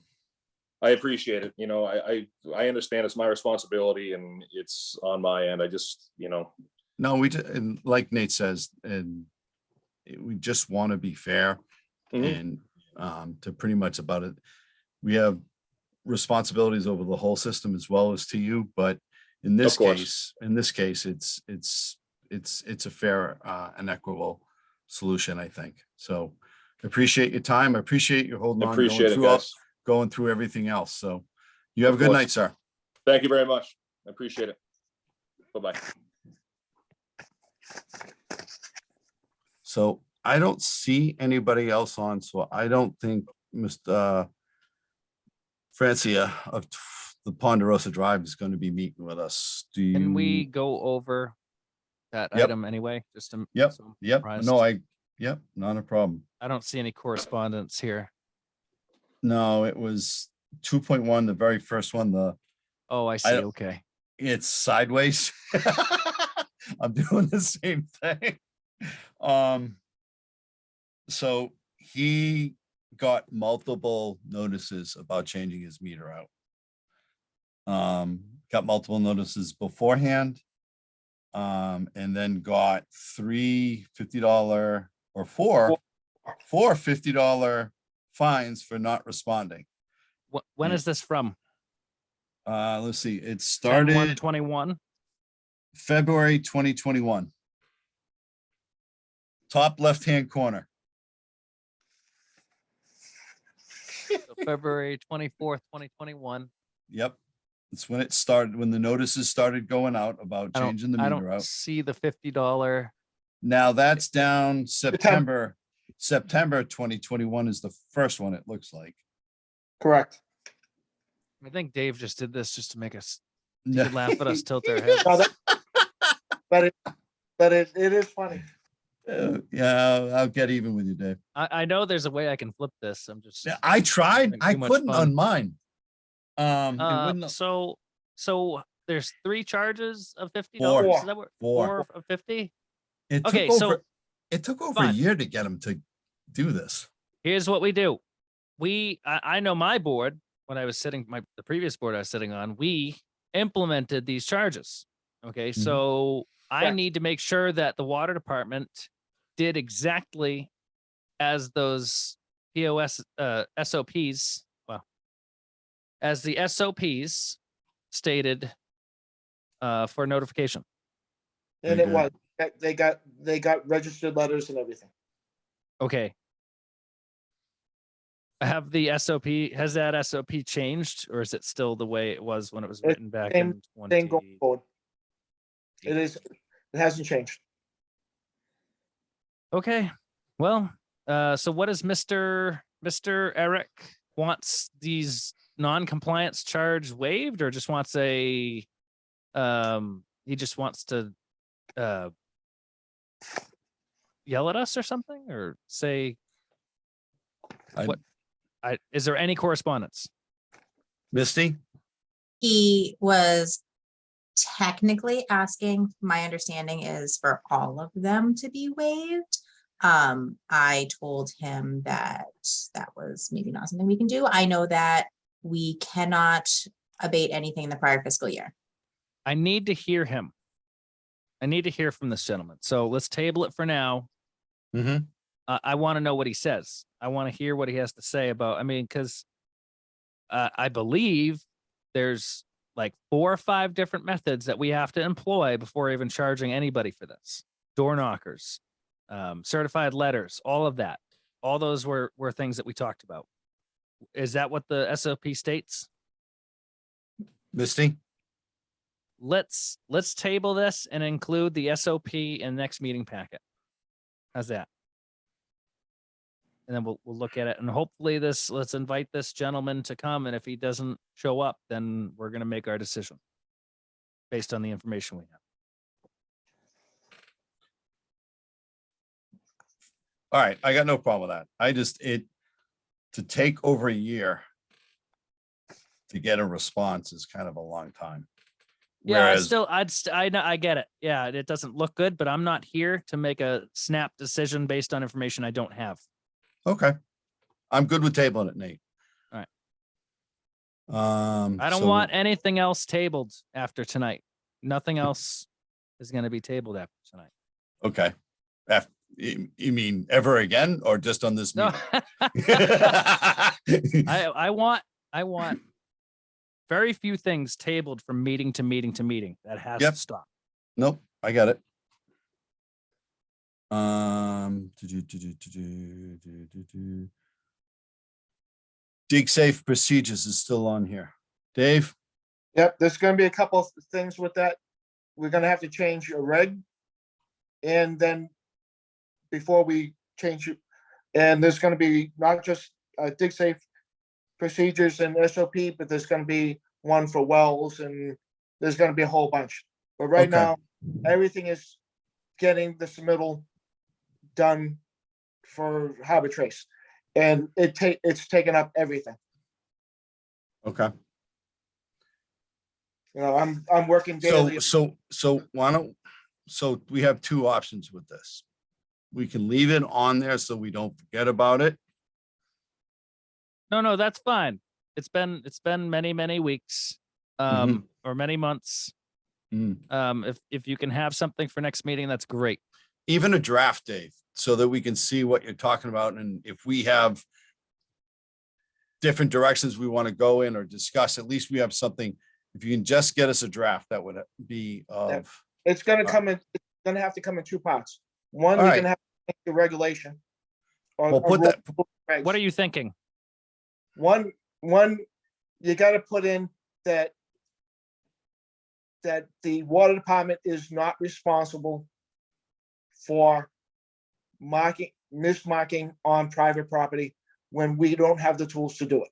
I appreciate it. You know, I understand it's my responsibility and it's on my end. I just, no, and like Nate says, and we just want to be fair Mhm. and to pretty much about it. We have responsibilities over the whole system as well as to you, but in this course. case, it's a fair and equitable solution, I think. So appreciate your time. I appreciate you holding on, Appreciate it, guys. going through everything else. So you have a Of good course. night, sir. Thank you very much. I appreciate it. Bye-bye. So I don't see anybody else on, so I don't think Mr. Francia of the Ponderosa Drive is going to be meeting with us. Do you? Can we go over that Yep. item anyway? Just to. Yep, so I'm yep. apprised? No, yep, not a problem. I don't see any correspondence here. No, it was 2.1, the very first one, Oh, I see, don't- okay. it's sideways. I'm doing the same thing. So he got multiple notices about changing his meter out. Got multiple notices beforehand. And then got $3 $50 or four $50 fines for not responding. When Yeah. is this from? Let's see, it 10/1, started 21? February 2021. Top left-hand corner. So February 24th, 2021. Yep. It's when it started, when the notices started going out about I changing the I meter don't out. see the $50. Now that's down September 2021 is the first one, it looks like. Correct. I think Dave just did this just to make us No. he could laugh at us, tilt our heads. No, but it is funny. Yeah, I'll get even with you, Dave. I know there's a way I can flip this. I'm just. Yeah, I tried, having I too much couldn't fun. on mine. It wouldn't- So there's 3 charges of $50. Four. Is that what? Four. 4 of 50? It took Okay, so over, it took over a fine. year to get him to do this. Here's what we do. I know my board, when I was sitting, the previous board I was sitting on, we implemented these charges. Okay, Mhm. so I Correct. need to make sure that the water department did exactly as those POS SOPs, well, as the SOPs stated for notification. And They it did. was, they got registered letters and everything. Okay. Have the SOP, has that SOP changed, or is it still the way it was when it was It's written back same- in Same going 20? forward. It hasn't changed. Okay, well, so what is Mr. Eric wants these non-compliance charge waived or just wants he just wants to yell at us or something or say I- what? Is there any correspondence? Misty? He was technically asking, my understanding is for all of them to be waived. I told him that that was maybe not something we can do. I know that we cannot abate anything in the prior fiscal year. I need to hear him. I need to hear from this gentleman. So let's table it for now. Mm-hmm. I want to know what he says. I want to hear what he has to say about, I mean, because I believe there's like 4 or 5 different methods that we have to employ before even charging anybody for this. Door knockers, certified letters, all of that. All those were things that we talked about. Is that what the SOP states? Misty? Let's table this and include the SOP in next meeting packet. How's that? And then we'll look at it and hopefully let's invite this gentleman to come. And if he doesn't show up, then we're going to make our decision based on the information we have. All right, I got no problem with that. To take over a year to get a response is kind of a long time. Yeah, Whereas, I know, I get it. Yeah, it doesn't look good, but I'm not here to make a snap decision based on information I don't have. okay, I'm good with tabling it, Nate. All right. I don't so- want anything else tabled after tonight. Nothing else is going to be tabled after tonight. Okay. You mean ever again or just on this No, meeting? I want very few things tabled from meeting to meeting to meeting. That has Yep. to stop. Nope, I got it. Dig safe procedures is still on here. Dave? Yep, there's gonna be a couple of things with that. We're gonna have to change a reg. And then before we change it, and there's gonna be not just dig safe procedures and SOP, but there's gonna be one for wells and there's gonna be a whole bunch. But right Okay. now, everything is getting the submittal done for Harbor Trace. And it's taken up everything. Okay. You know, I'm working daily. So we have 2 options with this. We can leave it on there so we don't forget about it. No, that's fine. It's been many, many weeks, or many months. Mm. If you can have something for next meeting, that's great. Even a draft, Dave, so that we can see what you're talking about. And if we have different directions we want to go in or discuss, at least we have something. If you can just get us a draft, that would be of, It's gonna come in, it's gonna have to come in 2 parts. One, All you're right. gonna have to make the regulation. or- Well, or put that- regs. What are you thinking? One, you gotta put in that the water department is not responsible for mismarking on private property when we don't have the tools to do it.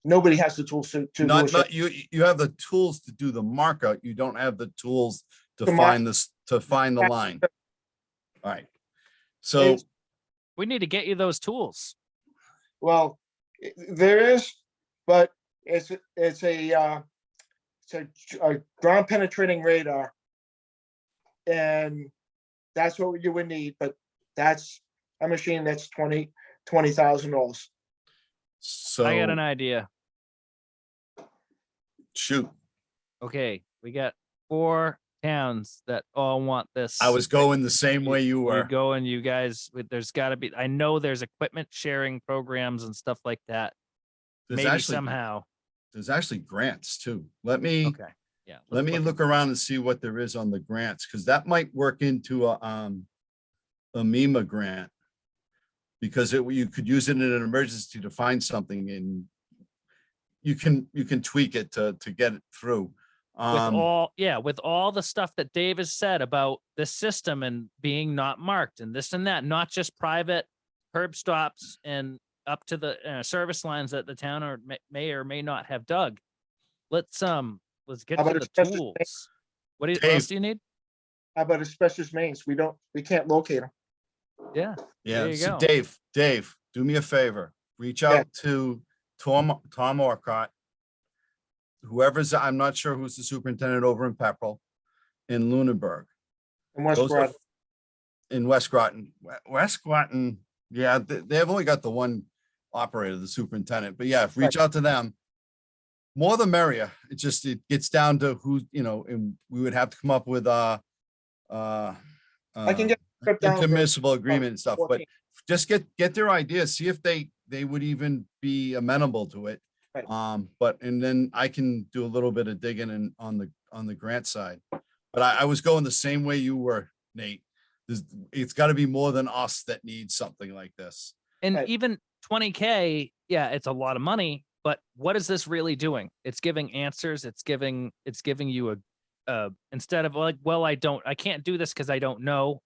Nobody has the tools to do not, it. you have the tools to do the markup. You don't have the tools to To mark- find this, to find the line. All right. So, It's- We need to get you those tools. Well, there is, but it's a ground penetrating radar. And that's what you would need, but that's a machine that's $20,000. so I got an idea. shoot, Okay, we got 4 towns that all want this. I was going the same way you You were. go and you guys, there's got to be, I know there's equipment sharing programs and stuff like that. There's Maybe actually- somehow. There's actually grants too. Let me Okay. Yeah. Let me look around and see what there is on the grants, because that might work into a MEMA grant. Because you could use it in an emergency to find something and you can tweak it to get it through. with all the stuff that Dave has said about the system and being not marked and this and that, not just private curb stops and up to the service lines that the town may or may not have dug. Let's get How to about the asbestos tools. What else Dave. do you need? How about asbestos mains? We can't locate them. Yeah. Yeah, There you so go. Dave, do me a favor. Reach Yeah. out to Tom Orcott. Whoever's, I'm not sure who's the superintendent over in Pepperell, in Lunenburg. In West Those are- Broad. In West Groton. West Groton, yeah, they've only got the one operator, the superintendent, but yeah, reach out to them. More the merrier. It gets down to who, and we would have to come up with I can get a trip down for intermunicipal agreement and stuff, but 14. just get their ideas, see if they would even be amenable to it. Right. And then I can do a little bit of digging on the grant side. But I was going the same way you were, Nate. It's got to be more than us that needs something like this. And Right. even 20K, yeah, it's a lot of money, but what is this really doing? It's giving answers. It's giving you instead of like, well, I can't do this because I don't know.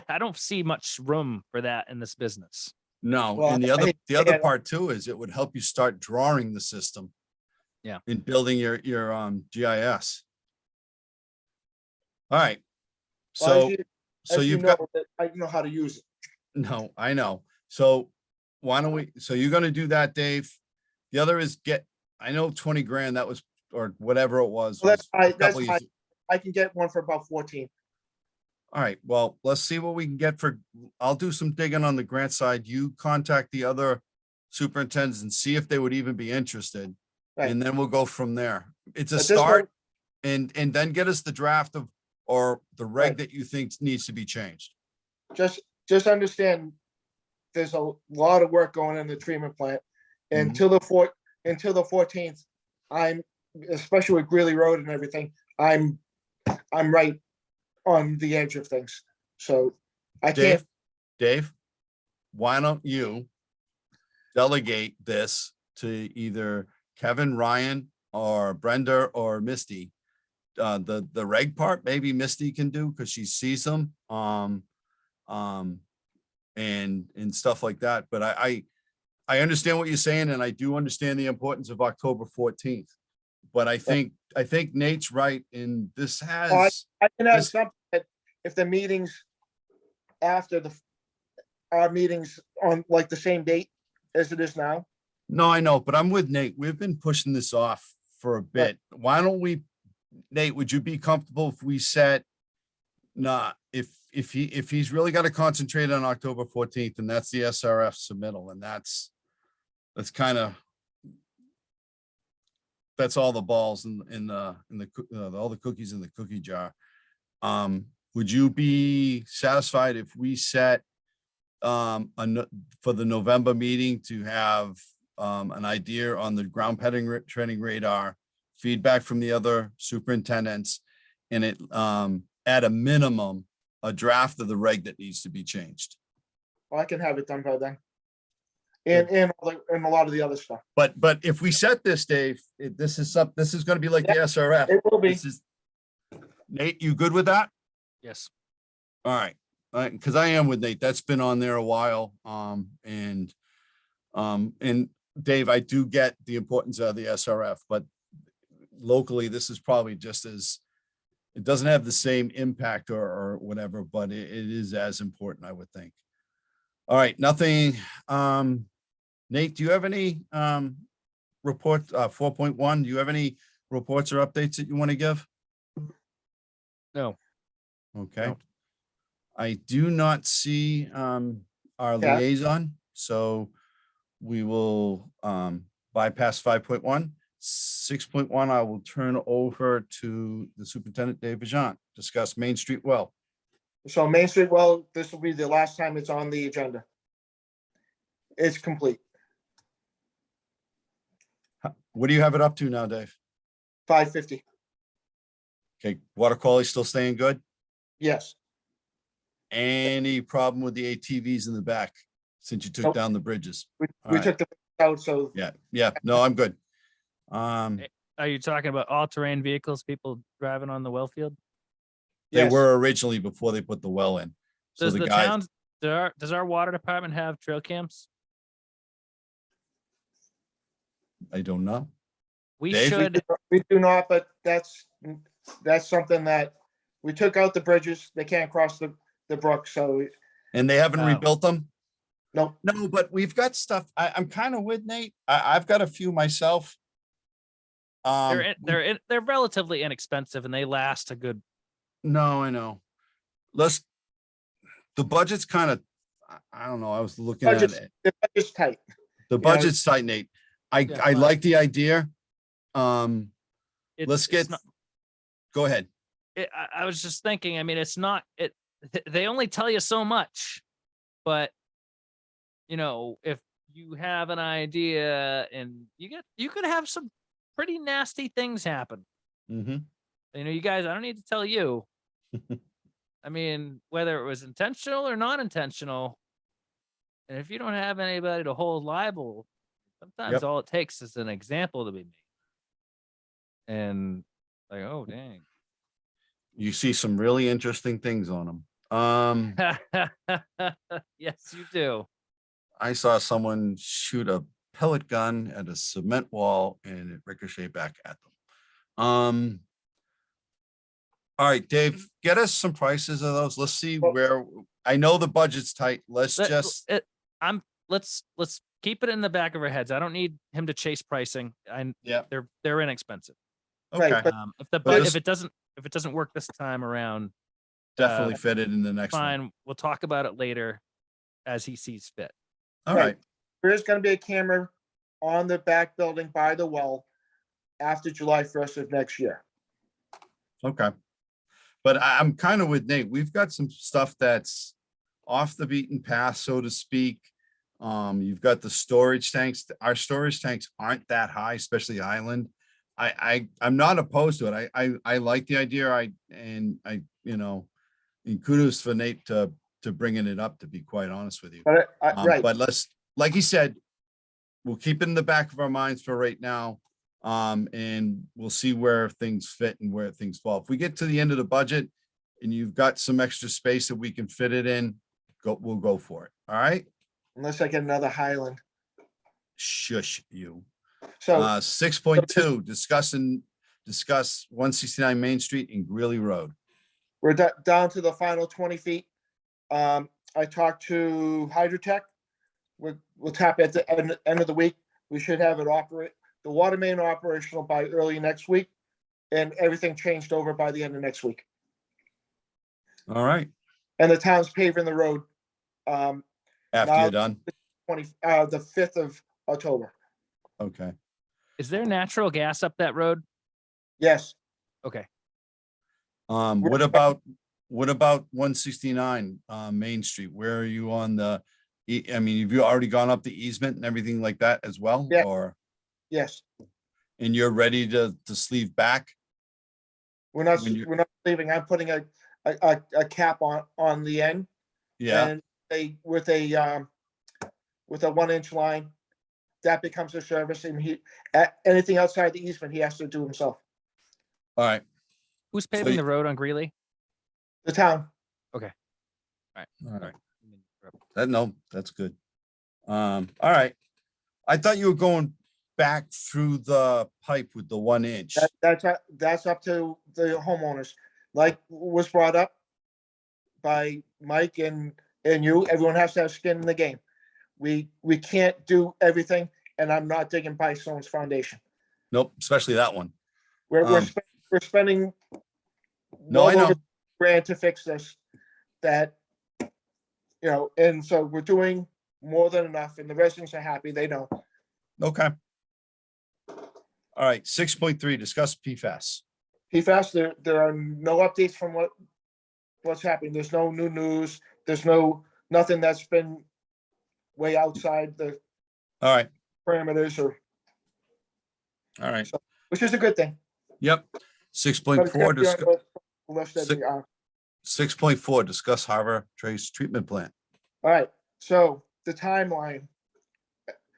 I don't see much room for that in this business. No, Well, and the I other hate to the say other it. part too is it would help you start drawing the system. Yeah. And building your GIS. All right. Well, So as you you've got, know, that I know how to use it. no, I know. So why don't we, so you're gonna do that, Dave? The other is I know 20 grand, that was, or whatever it was. Well, that's was a fine. That's couple fine. years- I can get one for about 14. All right, well, let's see what we can get I'll do some digging on the grant side. You contact the other superintendents and see if they would even be interested. Right. And then we'll go from there. It's a But this start one- and then get us the draft or the reg that you think needs to be changed. Just understand, there's a lot of work going in the treatment plant. Mhm. Until the 14th, especially with Greeley Road and everything, I'm right on the edge of things. So I can't, Dave, why don't you delegate this to either Kevin, Ryan, or Brenda or Misty? The reg part, maybe Misty can do because she sees them, and stuff like that. But I understand what you're saying, and I do understand the importance of October 14th. But I think Nate's right, and this has. I can have this- something that if the meetings after our meetings on like the same date as it is now. No, I know, but I'm with Nate. We've been pushing this off for a bit. Why don't we, Nate, would you be comfortable if we set, if he's really got to concentrate on October 14th, and that's the SRF submittal, and that's kind of, that's all the balls in all the cookies in the cookie jar. Would you be satisfied if we set for the November meeting to have an idea on the ground training radar, feedback from the other superintendents, and it at a minimum, a draft of the reg that needs to be changed? Well, I can have it done by then. And a lot of the other stuff. But if we set this, Dave, this is going to be like the SRF. It will be. Nate, you good with that? Yes. All right, because I am with Nate. That's been on there a while. And Dave, I do get the importance of the SRF, but locally, this is probably just as, it doesn't have the same impact or whatever, but it is as important, I would think. All right, nothing. Nate, do you have any report 4.1? Do you have any reports or updates that you want to give? No. Okay. No. I do not see our liaison, so we will bypass 5.1. 6.1, I will turn over to the superintendent, Dave Bajant, discuss Main Street well. So Main Street, well, this will be the last time it's on the agenda. It's complete. What do you have it up to now, Dave? 550. Okay, water quality still staying good? Yes. Any problem with the ATVs in the back since you took Nope. down the bridges? We All right. took the out, so Yeah, no, I'm good. are you talking about all-terrain vehicles, people driving on the well field? They Yes. were originally before they put the well in. So Does the the guy, towns, does our water department have trail cams? I don't know. We Dave? should, We do not, but that's something that we took out the bridges. They can't cross the brook, so And they haven't Oh. rebuilt them? no. No, but we've got stuff. I'm kind of with Nate. I've got a few myself. they're relatively inexpensive and they last a good, No, I know. The budget's kind of, I don't know. I was looking at Budget's- it. The budget's tight. The budget's tight, Nate. I fine. like the idea. it's. Let's it's get, not- go ahead. I was just thinking, I mean, it's not, they only tell you so much, but you know, if you have an idea and you could have some pretty nasty things happen. Mm-hmm. You know, you guys, I don't need to tell you. I mean, whether it was intentional or not intentional. And if you don't have anybody to hold liable, sometimes Yep. all it takes is an example to be made. And like, oh, dang. You see some really interesting things on them. Yes, you do. I saw someone shoot a pellet gun at a cement wall and it ricocheted back at them. All right, Dave, get us some prices of those. Let's see where, I know the budget's tight. Let's Let- just, let's keep it in the back of our heads. I don't need him to chase pricing. yeah, They're inexpensive. Right, okay, but- But just- if it doesn't work this time around, definitely fit it in the next one. fine. We'll talk about it later as he sees fit. All right, There is gonna be a camera on the back building by the well after July 1st of next year. okay. But I'm kind of with Nate. We've got some stuff that's off the beaten path, so to speak. You've got the storage tanks. Our storage tanks aren't that high, especially Highland. I'm not opposed to it. I like the idea. And kudos for Nate to bringing it up, to be quite honest with you. But right, But let's, like he said, we'll keep it in the back of our minds for right now. And we'll see where things fit and where things fall. If we get to the end of the budget and you've got some extra space that we can fit it in, we'll go for it. All right? unless I get another Highland. Shush you. So 6.2, discuss 169 Main Street and Greeley Road. we're down to the final 20 feet. I talked to Hydrotech. We'll tap at the end of the week. We should have it operate, the water main operational by early next week. And everything changed over by the end of next week. All right. And the town's paving the road, After Now- you're done. the 5th of October. Okay. Is there natural gas up that road? Yes, Okay. What about 169 Main Street? Where are you on the, I mean, have you already gone up the easement and everything like that as well? Yeah. Or, yes. and you're ready to sleeve back? We're not, When you- we're not leaving. I'm putting a cap on the end. Yeah, And with a 1-inch line, that becomes a service, and anything outside the easement, he has to do himself. all right. Who's paving you- the road on Greeley? The town, All right. No, that's good. All right. I thought you were going back through the pipe with the 1 inch. that's up to the homeowners, like was brought up by Mike and you. Everyone has to have skin in the game. We can't do everything, and I'm not digging Stone's foundation. Nope, especially that one. We're spending No, I well know. over $1,000 to fix this, that, and so we're doing more than enough, and the residents are happy. They know. Okay. All right, 6.3, discuss PFAS. PFAS, there are no updates from what's happening. There's no new news. There's nothing that's been way outside the All right, parameters, all right. which is a good thing. Yep. But it 6.4, can't be on discuss, the list that we are. 6.4, discuss harbor trace treatment plant. All right, so the timeline.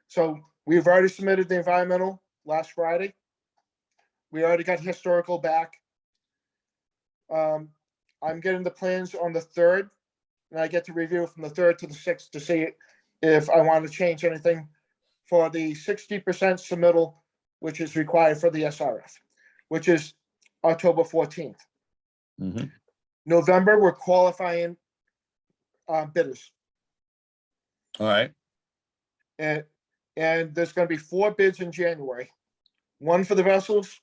So we've already submitted the environmental last Friday. We already got historical back. I'm getting the plans on the 3rd, and I get to review from the 3rd to the 6th to see if I want to change anything for the 60% submittal, which is required for the SRF, which is October 14th. Mhm. November, we're qualifying bidders. All right, And there's gonna be 4 bids in January. One for the vessels,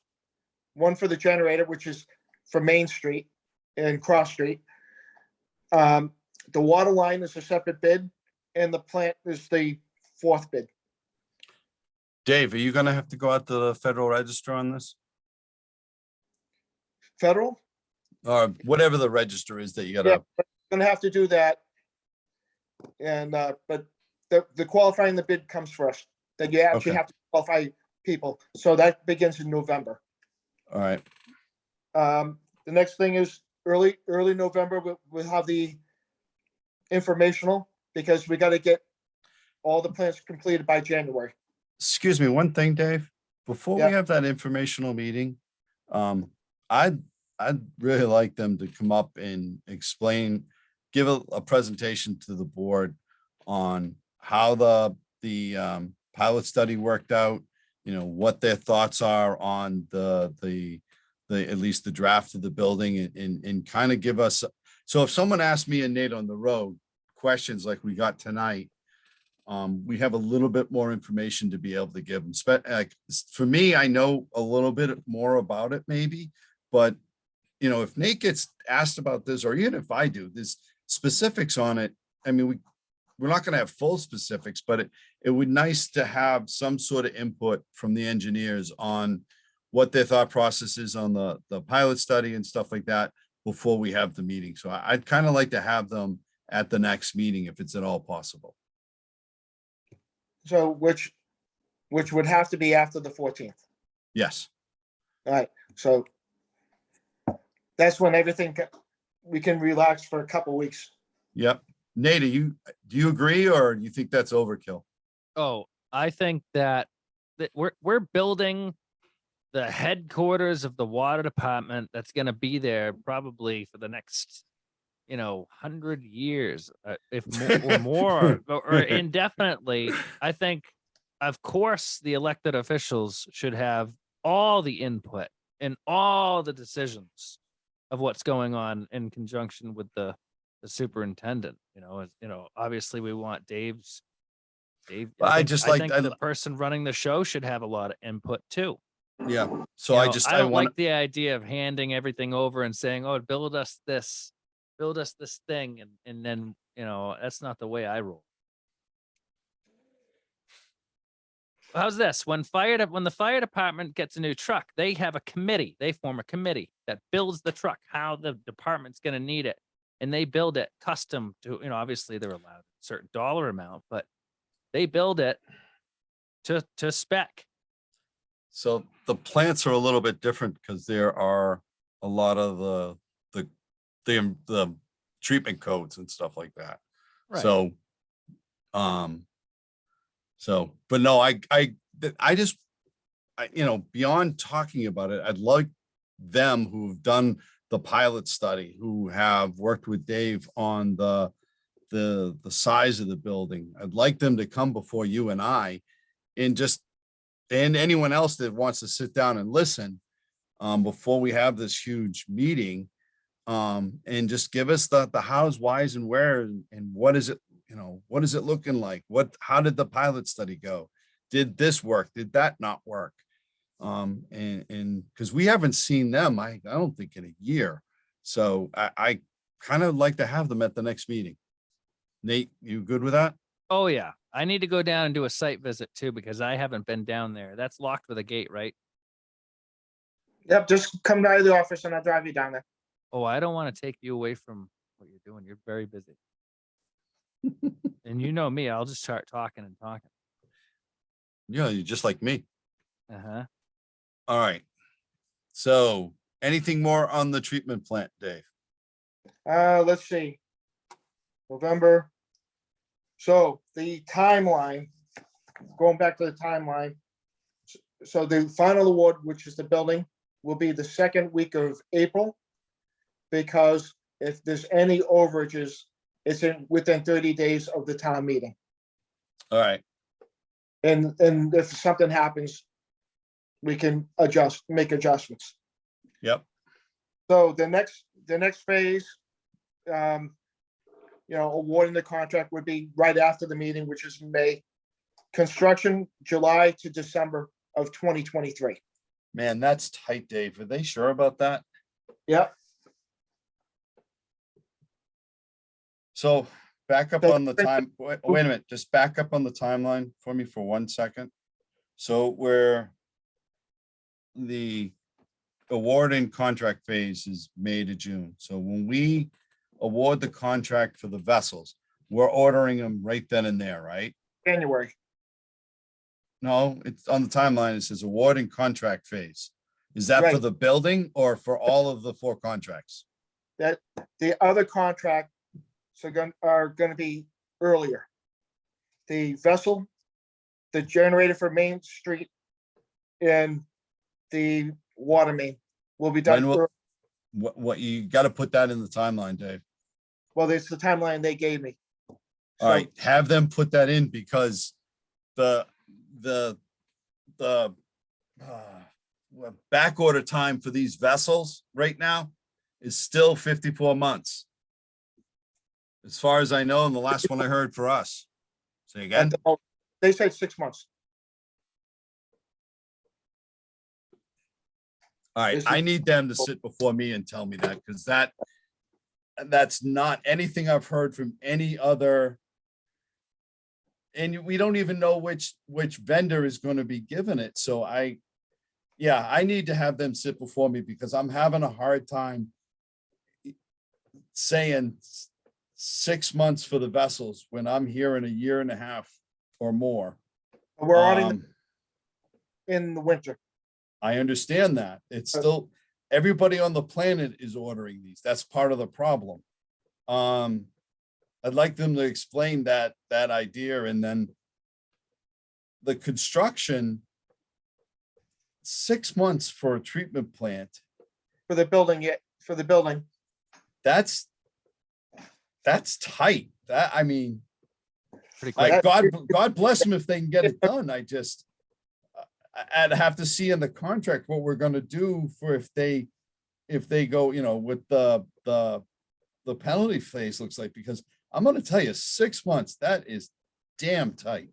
one for the generator, which is for Main Street and Cross Street. The water line is a separate bid, and the plant is the 4th bid. Dave, are you gonna have to go out to the Federal Register on this? Federal, Or whatever the register is that you Yeah. gotta, gonna have to do that. And, but the qualifying the bid comes first, that you actually Okay. have to qualify people. So that begins in November. all right, The next thing is early November, we'll have the informational, because we gotta get all the plans completed by January. excuse me, one thing, Dave, before we Yeah. have that informational meeting, I'd really like them to come up and explain, give a presentation to the board on how the pilot study worked out, you know, what their thoughts are on the at least the draft of the building, and kind of give us, so if someone asked me and Nate on the road questions like we got tonight, we have a little bit more information to be able to give them. Like, for me, I know a little bit more about it maybe, but you know, if Nate gets asked about this, or even if I do, there's specifics on it. I mean, we're not gonna have full specifics, but it would nice to have some sort of input from the engineers on what their thought process is on the pilot study and stuff like that before we have the meeting. So I'd kind of like to have them at the next meeting if it's at all possible. So which would have to be after the 14th. Yes. All right, so that's when everything, we can relax for a couple weeks. Yep. Nate, do you agree, or do you think that's overkill? Oh, I think that we're building the headquarters of the water department that's gonna be there probably for the next, 100 years, if more or more, or indefinitely. I think, of course, the elected officials should have all the input and all the decisions of what's going on in conjunction with the superintendent. Obviously we want Dave. I just like- think the person running the show should have a lot of input too. Yeah. So I I don't want like the idea of handing everything over and saying, "Oh, build us this thing," and then that's not the way I roll. How's this? When the fire department gets a new truck, they have a committee. They form a committee that builds the truck, how the department's going to need it, and they build it custom to. Obviously they're allowed a certain dollar amount, but they build it to spec. So the plants are a little bit different because there are a lot of the treatment codes and stuff like that. Right. But no, I just, beyond talking about it, I'd like them who've done the pilot study, who have worked with Dave on the size of the building. I'd like them to come before you and I, and anyone else that wants to sit down and listen before we have this huge meeting, and just give us the hows, whys, and where, and what is it, what is it looking like? How did the pilot study go? Did this work? Did that not work? And because we haven't seen them, I don't think in a year. So I kind of like to have them at the next meeting. Nate, you good with that? Oh yeah, I need to go down and do a site visit too, because I haven't been down there. That's locked with a gate, right? Yep, just come by the office and I'll drive you down there. Oh, I don't want to take you away from what you're doing. You're very busy. And you know me, I'll just start talking and talking. Yeah, you're just like me. Uh-huh. All right. So anything more on the treatment plant, Dave? Let's see. November. So the timeline, going back to the timeline. So the final award, which is the building, will be the second week of April. Because if there's any overages, it's within 30 days of the town meeting. All right, And if something happens, we can make adjustments. yep, So the next phase, awarding the contract would be right after the meeting, which is May. Construction, July to December of 2023. man, that's tight, Dave. Are they sure about that? Yep. So back up So- on the time, wait a minute, just back up on the timeline for me for 1 second. So where the award and contract phase is May to June. So when we award the contract for the vessels, we're ordering them right then and there, right? January. No, it's on the timeline. It says award and contract phase. Is that for Right. the building or for all of the 4 contracts? That the other contracts are gonna be earlier. The vessel, the generator for Main Street, and the water main will be done. When will- What you got to put that in the timeline, Dave. Well, it's the timeline they gave me. All So- right, have them put that in because the back order time for these vessels right now is still 54 months. As far as I know, and the last one I heard for us. Say again? They said 6 months. All right, This I is- need them to sit before me and tell me that, because that's not anything I've heard from any other. And we don't even know which vendor is going to be given it, so I need to have them sit before me because I'm having a hard time saying 6 months for the vessels when I'm here in a year and a half or more. We're on Um, in the winter. I understand that. It's still, everybody on the planet is ordering these. That's part of the problem. I'd like them to explain that idea and then the construction, 6 months for a treatment plant, For the building, that's tight. I mean, Pretty quick. like God bless them if they can get it done. I'd have to see in the contract what we're gonna do for if they go, with the penalty phase looks like, because I'm gonna tell you, 6 months, that is damn tight.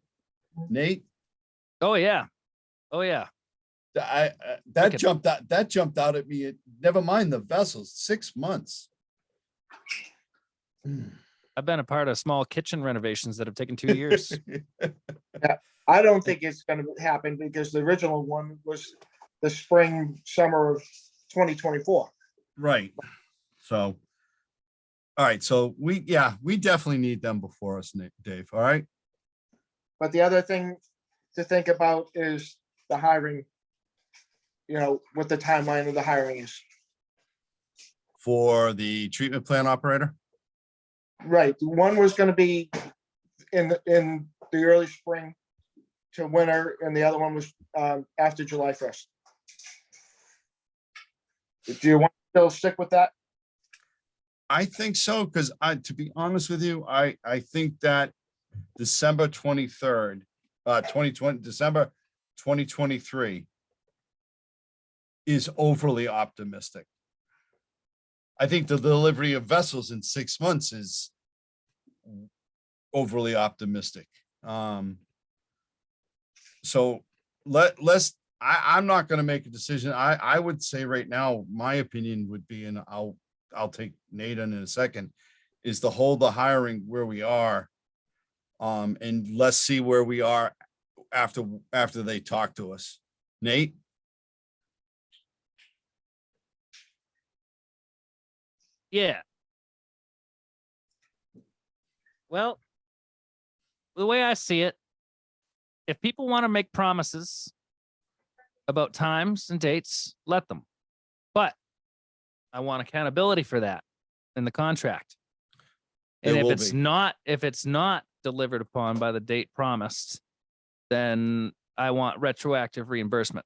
Nate, Oh, yeah. Oh, yeah. that jumped out at me. Never mind the vessels, 6 months. I've been a part of small kitchen renovations that have taken 2 years. I don't think it's gonna happen because the original one was the spring, summer of 2024. Right. So, all right, so we definitely need them before us, Dave, all right? But the other thing to think about is the hiring, what the timeline of the hiring is. For the treatment plant operator? Right, one was gonna be in the early spring to winter, and the other one was after July 1st. Do you want to still stick with that? I think so, because to be honest with you, I think that December 23rd, 2020, December 2023 is overly optimistic. I think the delivery of vessels in 6 months is overly optimistic. So I'm not gonna make a decision. I would say right now, my opinion would be, and I'll take Nate in a second, is to hold the hiring where we are. And let's see where we are after they talk to us. Nate? Yeah. Well, the way I see it, if people want to make promises about times and dates, let them. But I want accountability for that in the contract. And There if will it's not delivered upon by the date promised, then I want retroactive reimbursement.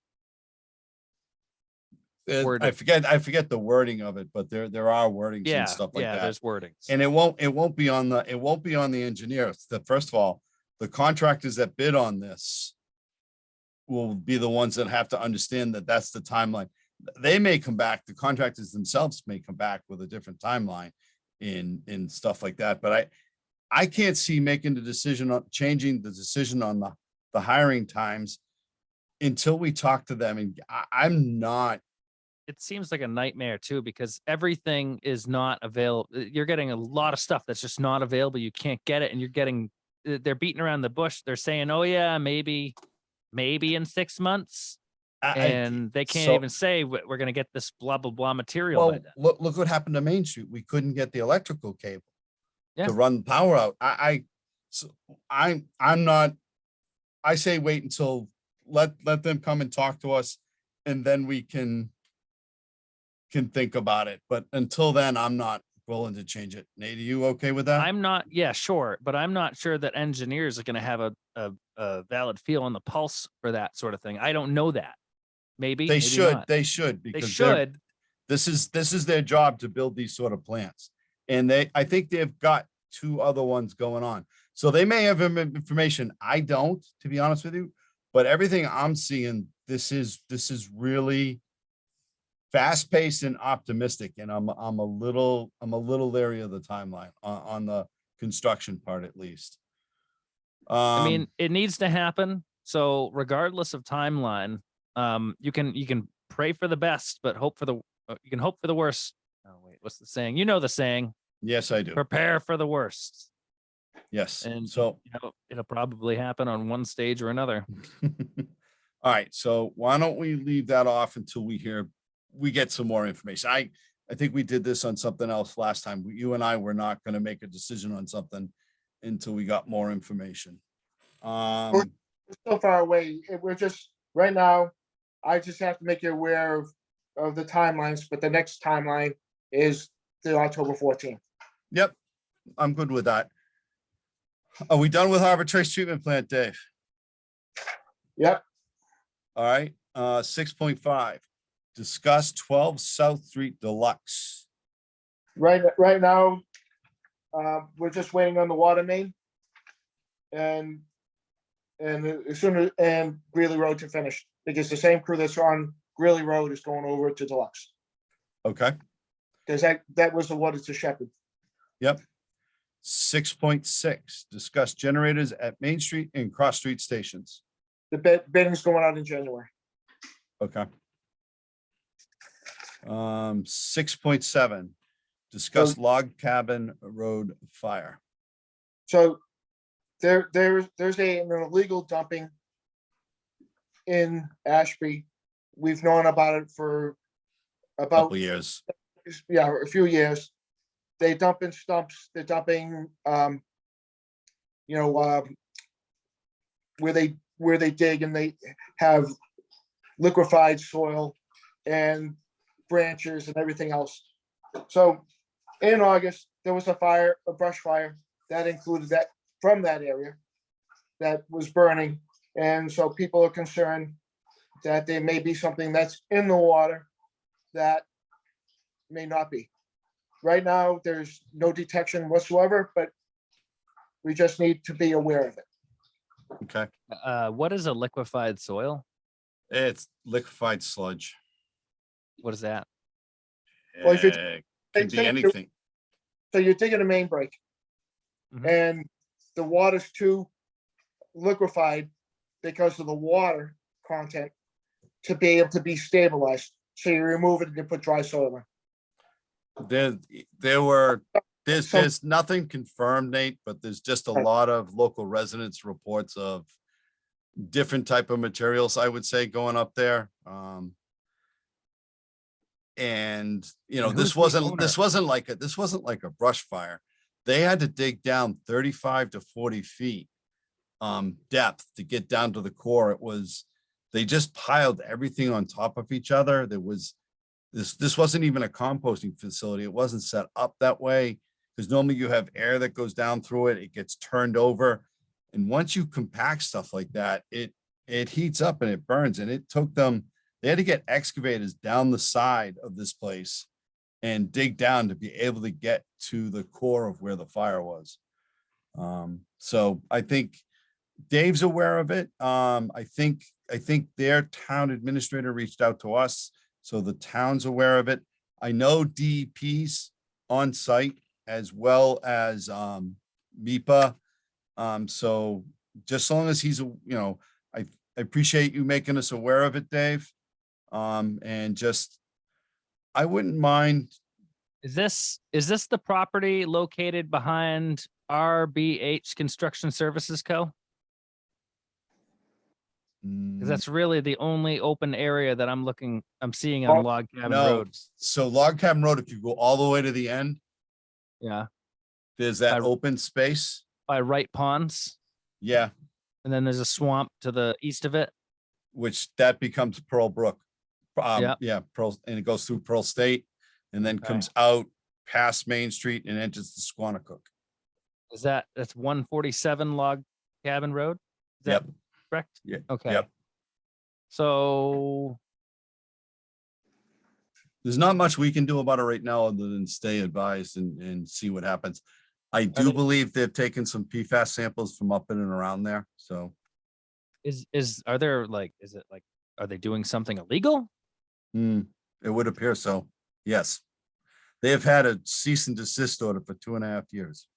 I worded. forget the wording of it, but there are wordings Yeah, and stuff like yeah, that. there's wordings. And it won't be on the engineers. First of all, the contractors that bid on this will be the ones that have to understand that that's the timeline. They may come back, the contractors themselves may come back with a different timeline in stuff like that, but I can't see making the decision on changing the decision on the hiring times until we talk to them. And I'm not, It seems like a nightmare too, because everything is not available. You're getting a lot of stuff that's just not available. You can't get it, and they're beating around the bush. They're saying, oh yeah, maybe in 6 months. And they can't so- even say we're going to get this blah, blah, blah material. by well, then. look what happened to Main Street. We couldn't get the electrical cable Yeah. to run power out. I'm not, I say wait until let them come and talk to us, and then we can think about it. But until then, I'm not willing to change it. Nate, are you okay with that? I'm not, yeah, sure. But I'm not sure that engineers are going to have a valid feel on the pulse for that sort of thing. I don't know that. Maybe They maybe should, not. they should, They because they're- should. this is their job to build these sort of plants. And I think they've got 2 other ones going on. So they may have information. I don't, to be honest with you, but everything I'm seeing, this is really fast paced and optimistic. And I'm a little leery of the timeline on the construction part, at least. I mean, it needs to happen. So regardless of timeline, you can pray for the best, but you can hope for the worst. Oh wait, what's the saying? You know the saying. yes, I do. Prepare for the worst, Yes. and So, it'll probably happen on one stage or another. all right. So why don't we leave that off until we get some more information? I think we did this on something else last time. You and I were not going to make a decision on something until we got more information. We're so far away. We're just, right now, I just have to make you aware of the timelines, but the next timeline is the October 14th. Yep, I'm good with that. Are we done with Harbor Trace Treatment Plant, Dave? Yep, All right, 6.5, discuss 12 South Street Deluxe. right now, we're just waiting on the water main. And as soon as, and Greeley Road to finish, because the same crew that's on Greeley Road is going over to Deluxe. Okay, Because that was awarded to Shepherd. yep. 6.6, discuss generators at Main Street and Cross Street stations. The bidding's going out in January. Okay. 6.7, discuss log cabin road fire. So there's an illegal dumping in Ashby. We've known about it for about, Couple years. yeah, a few years. They dump in stumps, they're dumping, where they dig and they have liquefied soil and branches and everything else. So in August, there was a brush fire that included that from that area that was burning. And so people are concerned that there may be something that's in the water that may not be. Right now, there's no detection whatsoever, but we just need to be aware of it. Okay, What is a liquefied soil? it's liquefied sludge. What is that? Well, if you- Can be anything. So you're digging a main break. Mhm. And the water's too liquefied because of the water content to be able to be stabilized. So you remove it and you put dry soil in. There's nothing confirmed, Nate, but there's just a Right. lot of local residents reports of different type of materials, I would say, going up there. And And who's this the wasn't like a brush fire. They had to dig down 35 to 40 feet depth to get down to the core. They just piled everything on top of each other. This wasn't even a composting facility. It wasn't set up that way, because normally you have air that goes down through it. It gets turned over. And once you compact stuff like that, it heats up and it burns. And it took them They had to get excavators down the side of this place and dig down to be able to get to the core of where the fire was. So I think Dave's aware of it. I think their town administrator reached out to us, so the town's aware of it. I know DEP's on site as well as MIPA. So just so long as he's, I appreciate you making us aware of it, Dave. And just, I wouldn't mind. Is this the property located behind RBH Construction Services Co? Because that's really the only open area that I'm seeing on Log Cabin No, Road. so Log Cabin Road, if you go all the way to the end, Yeah, there's that By- open space. by Wright Ponds, Yeah, and then there's a swamp to the east of it. which that becomes Pearl Brook. Yep. Yeah, Pearl, and it goes through Pearl State and then Okay. comes out past Main Street and enters the Squanicook. That's 147 Log Cabin Road? Is that Yep. correct? Yeah, Okay. yep. So There's not much we can do about it right now other than stay advised and see what happens. I do they- believe they've taken some PFAS samples from up in and around there, so. are there are they doing something illegal? It would appear so, yes. They have had a cease and desist order for 2.5 years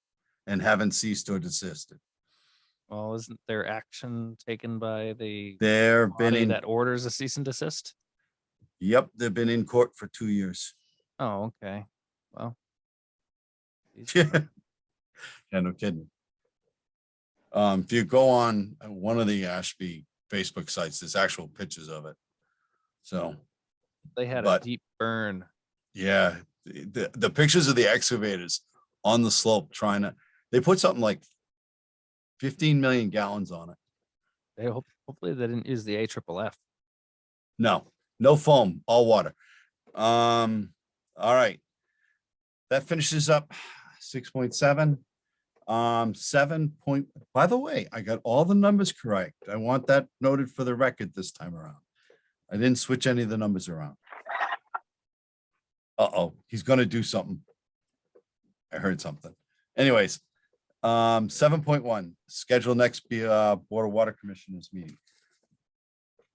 and haven't ceased or desisted. Well, isn't there action taken by the They've been body in, that orders a cease and desist? yep, they've been in court for 2 years. Oh, okay. Well. Yeah, no kidding. If you go on one of the Ashby Facebook sites, there's actual pictures of it. So, They had a But- deep burn. yeah, the pictures of the excavators on the slope they put something like 15 million gallons on it. Hopefully they didn't use the AFFF. No foam, all water. All right. That finishes up 6.7. 7 point, by the way, I got all the numbers correct. I want that noted for the record this time around. I didn't switch any of the numbers around. Uh-oh, he's gonna do something. I heard something. Anyways, 7.1, schedule next Board of Water Commissioners meeting.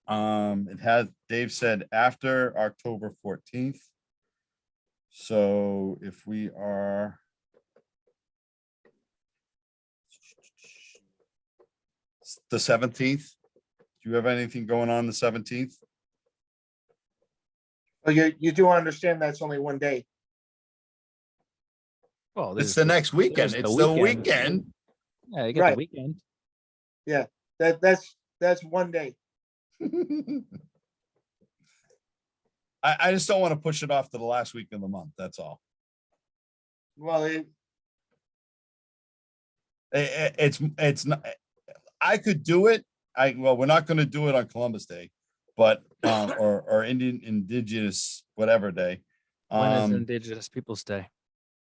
It has, Dave said after October 14th. So if we are. The 17th, do you have anything going on the 17th? But you do understand that's only one day. Well, It's the next weekend. It's the weekend. Yeah, you get Right. the weekend. That's one day. I just don't want to push it off to the last week of the month. That's all. Well, It's not, I could do it. Well, we're not going to do it on Columbus Day, but, or Indigenous, whatever day. When is Indigenous Peoples' Day?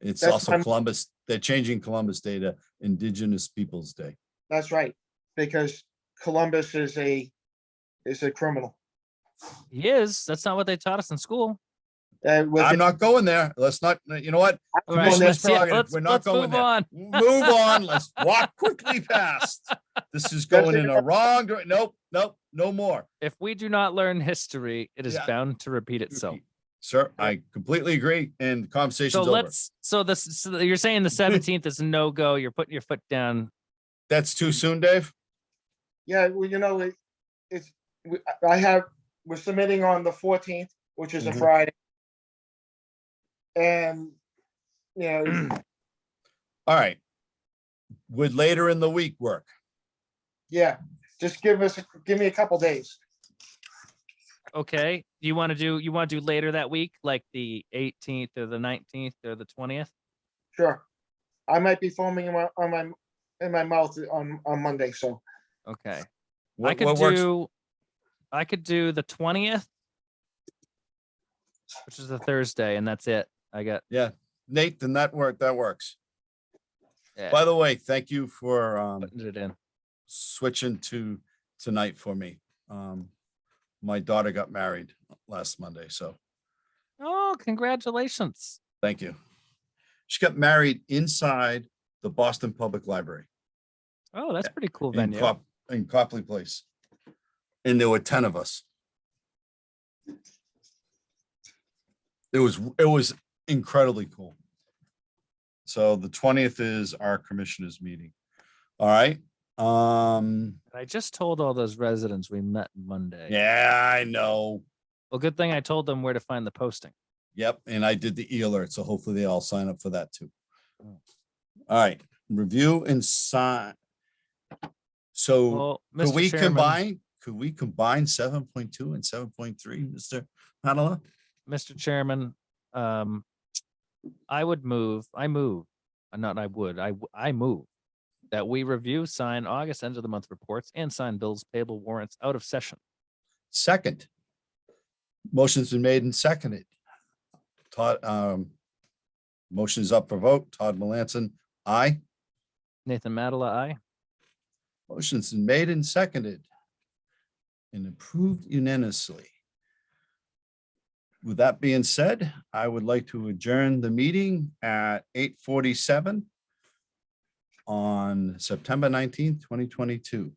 It's That's also fine. Columbus. They're changing Columbus Day to Indigenous Peoples' Day. that's right, because Columbus is a criminal. He is. That's not what they taught us in school. I'm not going there. Let's not, you know what? All right, Commissioner's let's, prerogative. We're not let's going move there. on. Move on. Let's walk quickly past. This is going in a wrong direction. Nope, no more. If we do not learn history, it is Yeah. bound to repeat itself. Sir, I completely agree. And the So conversation's over. so you're saying the 17th is a no-go. You're putting your foot down. That's too soon, Dave? Yeah, well, we're submitting on the 14th, which is a Mhm. Friday. And, you know, All right. Would later in the week work? yeah, just give me a couple days. Okay. You want to do later that week, like the 18th or the 19th or the 20th? Sure. I might be foaming in my mouth on Monday, so. Okay. What works? I could do the 20th, which is a Thursday, and that's it. I got. Yeah, Nate, then that works. Yeah, By the way, thank you for putting it in. switching to tonight for me. my daughter got married last Monday, so Oh, congratulations. thank you. She got married inside the Boston Public Library Oh, that's pretty cool in venue. In Copley Place. And there were 10 of us. It was incredibly cool. So the 20th is our commissioners meeting. All right. I just told all those residents we met Monday. Yeah, I know. Well, good thing I told them where to find the posting. Yep, and I did the e-alert, so hopefully they all sign up for that too. All right, review and sign. So Well, could we Mr. Chairman, combine 7.2 and 7.3, Mr. Padilla? Mr. Chairman, I move that we review, sign August end of the month reports and sign bills payable warrants out of session. Second. Motion's been made and seconded. Todd, motion is up for vote. Todd Melanson, aye. Nathan Madala, aye. Motion's been made and seconded and approved unanimously. With that being said, I would like to adjourn the meeting at 8:47 on September 19th, 2022.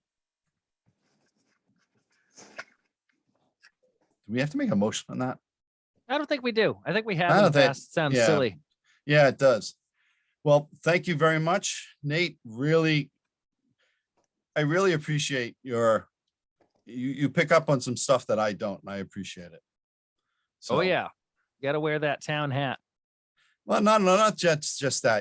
Do we have to make a motion on that? I don't think we do. I think we have I in the don't think- past. Sounds yeah. silly. Yeah, it does. Well, thank you very much, Nate. I really appreciate you pick up on some stuff that I don't, and I appreciate it. Oh, So, yeah. You got to wear that town hat. Well, not just that.